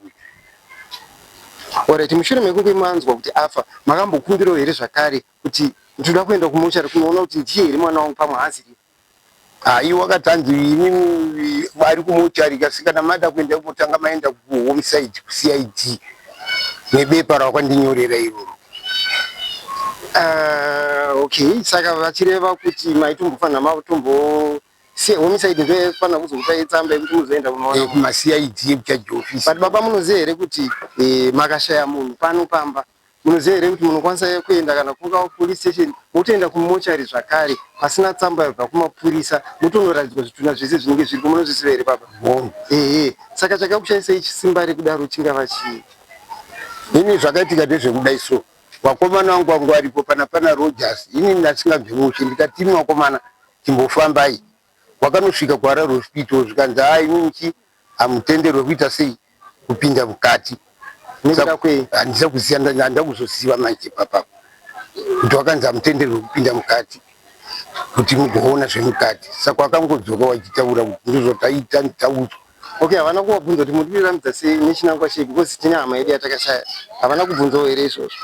Alright, mushure mekunge manzwa kuti afa makambokumbirawo here zvakare kuti ndoda kuenda kumochari kunoona kuti ndiye here mwana wangu pamwe haasiri? Wakatanzi inini ari kumochari kasi kana mada kuenda kutanga maenda kuhomicide kuCID nebepa rakwandinyorera iroro. Okay, saka vachireva kuti maitombofanira matombo homicide ndofanira kuzokupa itsamba yekuti muzoenda kunoona kumaCID ekuchaji office. But baba munoziva here kuti makashaya munhu pano pamba, munoziva here kuti munokwanisa kuenda kana kunga police station motoenda kumochari zvakare pasina tsamba yobva kumapurisa motonoradzikwa zvituna zvese zvinenge zviripo, munozviziva here baba? Saka chakakushandisai chisimba rekudaro chingava chii? Ini zvakaitika ndezvekudai so wakomana wangu wangu aripo pana Rogers, ini ndasingabvemuchi ndikati mwakomana timbofambai, wakanosvika kuHarare hospital zvikanzi inini hamutenderwe kuita sei kupinda mukati. Handisa kuziva, ndanda kuzoziva manje papapo kuti wakanzi hamutenderwe kupinda mukati kuti mugoona zvemukati. Saka wakangodzoka wachitaura kuti ndozvataita nditaudzwa. Okay, havana kuvabvunza kuti murikuramidza sei nechinangwa chei because tine hama yedu yatakashaya? Havana kubvunzawo here izvozvo?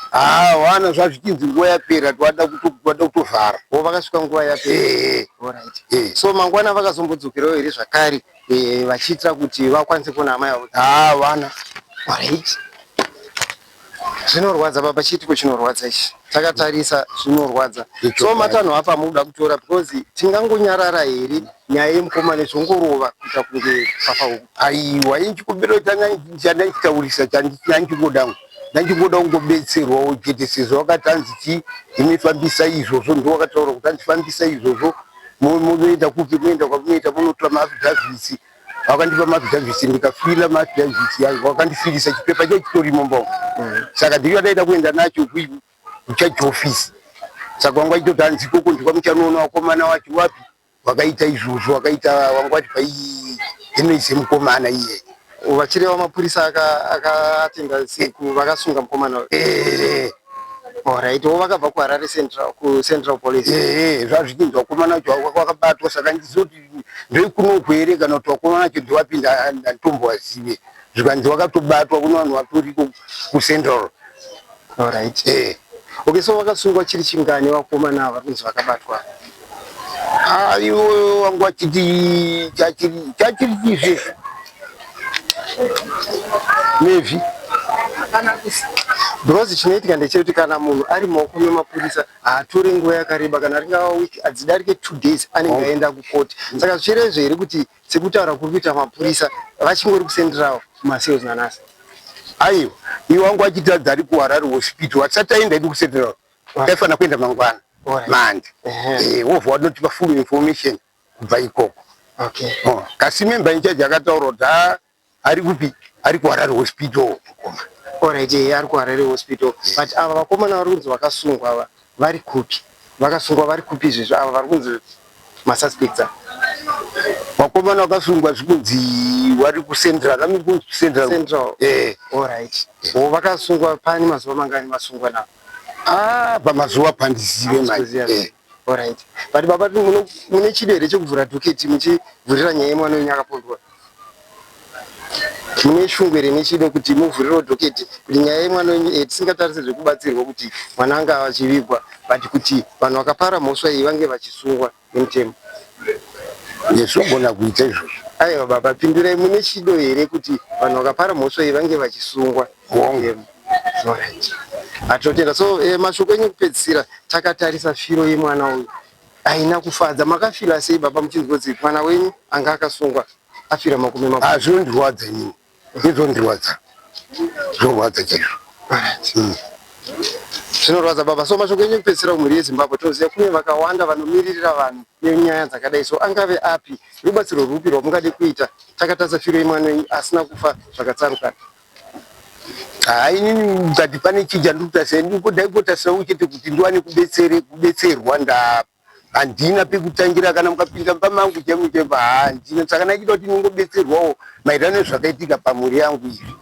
Wana zvazvichinzi nguva yapera twada kutovhara. Vakasvika nguva yapera. Alright. So mangwana vakazombodzokerawo here zvakare vachiitira kuti vakwanise kuona hama yavo? Vana. Alright. Zvinorwadza baba, chiitiko chinorwadza ichi. Takatarisa zvinorwadza. So matanho apa muda kutora because tingangonyarara here nyaya yemukomana zvongorova kuita kunge papa huku. Aiwa, inchikumbiro chandaitaurisa chandichigoda kungobetserwawo chete sezvo wakatanzi imifambisa izvozvo, ndo wakataura kuti andifambisa izvozvo munoenda kupi, munoenda kwamunoita munotora maafidhavhisi. Wakandipa maafidhavhisi ndikafila maafidhavhisi yangu, wakandifilisa chipepa chachitorimo mbongo. Saka ndiri wadaida kuenda nacho kuchaji office. Saka wanga achitoti hanzikoko ndikwamuchanoona wakomana wacho wapi wakaita izvozvo, wakaita wanga wati inoise mukomana iye. Vachireva mapurisa akatenga seku vakasunga mukomana. Alright, vakabva kuHarare Central Police. Zvazvichinzi wakomana wacho wakabatwa, saka ndizoti ndoikunoku here kana kuti wakomana wacho ndiwapinda ndatombowazive. Zvikanzi wakatobatwa kuno vanhu vatoriko kuCentral. Alright. Okay, so vakasungwa chiri chingani vakomana ava kunzi vakabatwa? Iwo wangu wachiti chachiri chizve maybe because chinoitika ndechekuti kana munhu ari mumaoko memapurisa haatore nguva yakareba, kana ringava wiki hadzidarike 2 days anenge aenda kukoti. Saka zvichirezvo here kuti sekutaura kuri kuita mapurisa vachingori kusenderawo kumasales nanasi? Aiwa, iwo wangu wachitadza ari kuHarare hospital, hatisati aenda edu kusenderawo, taifanira kuenda mangwana manje. Wobva wanotipa full information kubva ikoko. Okay. Kasi member incharge akataura kuti ari kupi, ari kuHarare hospital. Alright, ari kuHarare hospital. But ava vakomana vari kunzi vakasungwa ava vari kupi? Vakasungwa vari kupi izvezvo ava vari kunzi masuspects? Vakomana vakasungwa zvikunzi vari kuCentral, amiri kunzi Central. Alright. Vakasungwa pani mazuva mangani masungwa navo? Pamazuva pandizive manje. Alright. But baba, mune chido here chekuvhura dhoketi muchivhurira nyaya yemwana wenyu akapondwa? Mune shungu here nechido kuti muvhurire dhoketi kuti nyaya yemwana wenyu tisingatarise zvekubatsirwa kuti mwana anga achivigwa, but kuti vanhu vakapara mhosva iyi vange vachisungwa nemutemo? Ndezvogona kuita izvozvo. Aiwa baba, pindurai, mune chido here kuti vanhu vakapara mhosva iyi vange vachisungwa nemutemo? Alright. Atotenda. So mashoko enyu kupedzisira, takatarisa firo yemwana uyu haina kufadza. Makafira sei baba muchinzwa kuti mwana wenyu anga akasungwa afira makumi makumi? Zvinondirwadza inini, ndizondirwadza, zvinorwadza chaizvo. Zvinorwadza baba. So mashoko enyu kupedzisira kumhuri yeZimbabwe, toziva kune vakawanda vanomiririra vanhu nenyaya dzakadai, so angave api, rubatsiro rupi rwamungade kuita takatarisa firo yemwana wenyu asina kufa zvakatsarukana? Inini ngati pane chija ndikutasirawo chete kuti ndiwane kubetserwa, handina pekutangira kana mukapinda pamangu chemu handina. Saka ndachida kuti ningobetserwawo maererano nezvakaitika pamhuri yangu izvi.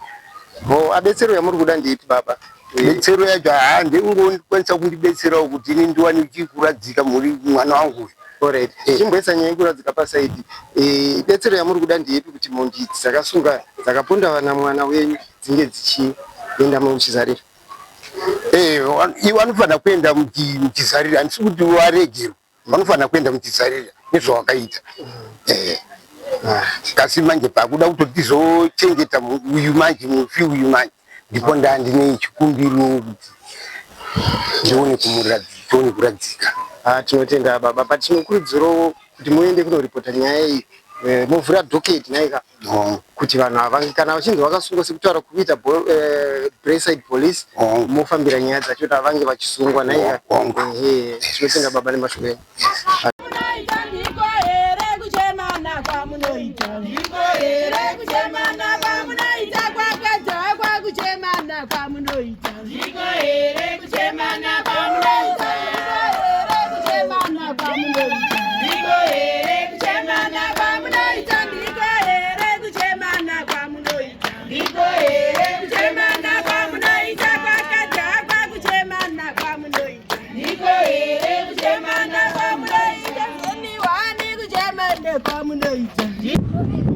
Abetsero yamuri kuda ndeipi baba? Betsero yacho ndingokwanisa kundibetserawo kuti ini ndiwane chikuradzika muri mwana wangu. Alright. Chimboisa nyaya yekuradzika pasaidi. Betsero yamuri kuda ndeipi kuti mondi dzakasunga dzakaponda vana mwana wenyu dzinge dzichienda muchizarira? Iwo anofanira kuenda muchizarira, handisi kuti waregerwa. Vanofanira kuenda muchizarira nezvawakaita. Kasi manje pakuda kuti tizochengeta uyu manje mufi uyu manje ndipo ndandine chikumbiro kuti ndione kuradzika. Tinotenda baba, but tinokurudzirawo kuti muende kunoripota nyaya iyi, muvhura dhoketi naika kuti vanhu ava kana vachinzi vakasungwa sekutaura kuita Braeside Police mofambira nyaya dzacho kuti avange vachisungwa naika. Tinotenda baba nemashoko enyu.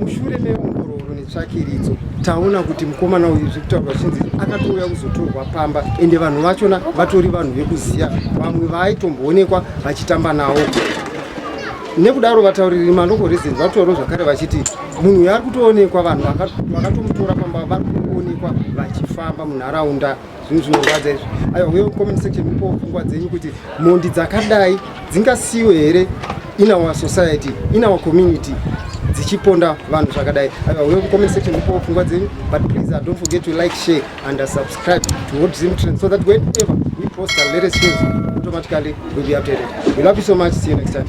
Mushure meongororo netsvakiridzo taona kuti mukomana uyu zvekutaurwa chinzi akatouya kuzotorwa pamba, ende vanhu vachona vatori vanhu vekuziya, vamwe vaaitomboonekwa vachitamba nawo. Nekudaro vatauriri maloko resident vatorawo zvakare vachiti munhu uyu ari kutoonekwa, vanhu vakatomutora pamba vari kuonekwa vachifamba munharaunda. Zvinhu zvinorwadza izvi. Aiwa, uye comment section mupo pfungwa dzenyu kuti mondi dzakadai dzingasiyiwe here in our society, in our community, dzichiponda vanhu zvakadai. Aiwa, uye comment section mupo pfungwa dzenyu, but please don't forget to like, share and subscribe to What Zim Trends so that whenever we post our latest news, automatically we'll be updated. We love you so much. See you next time.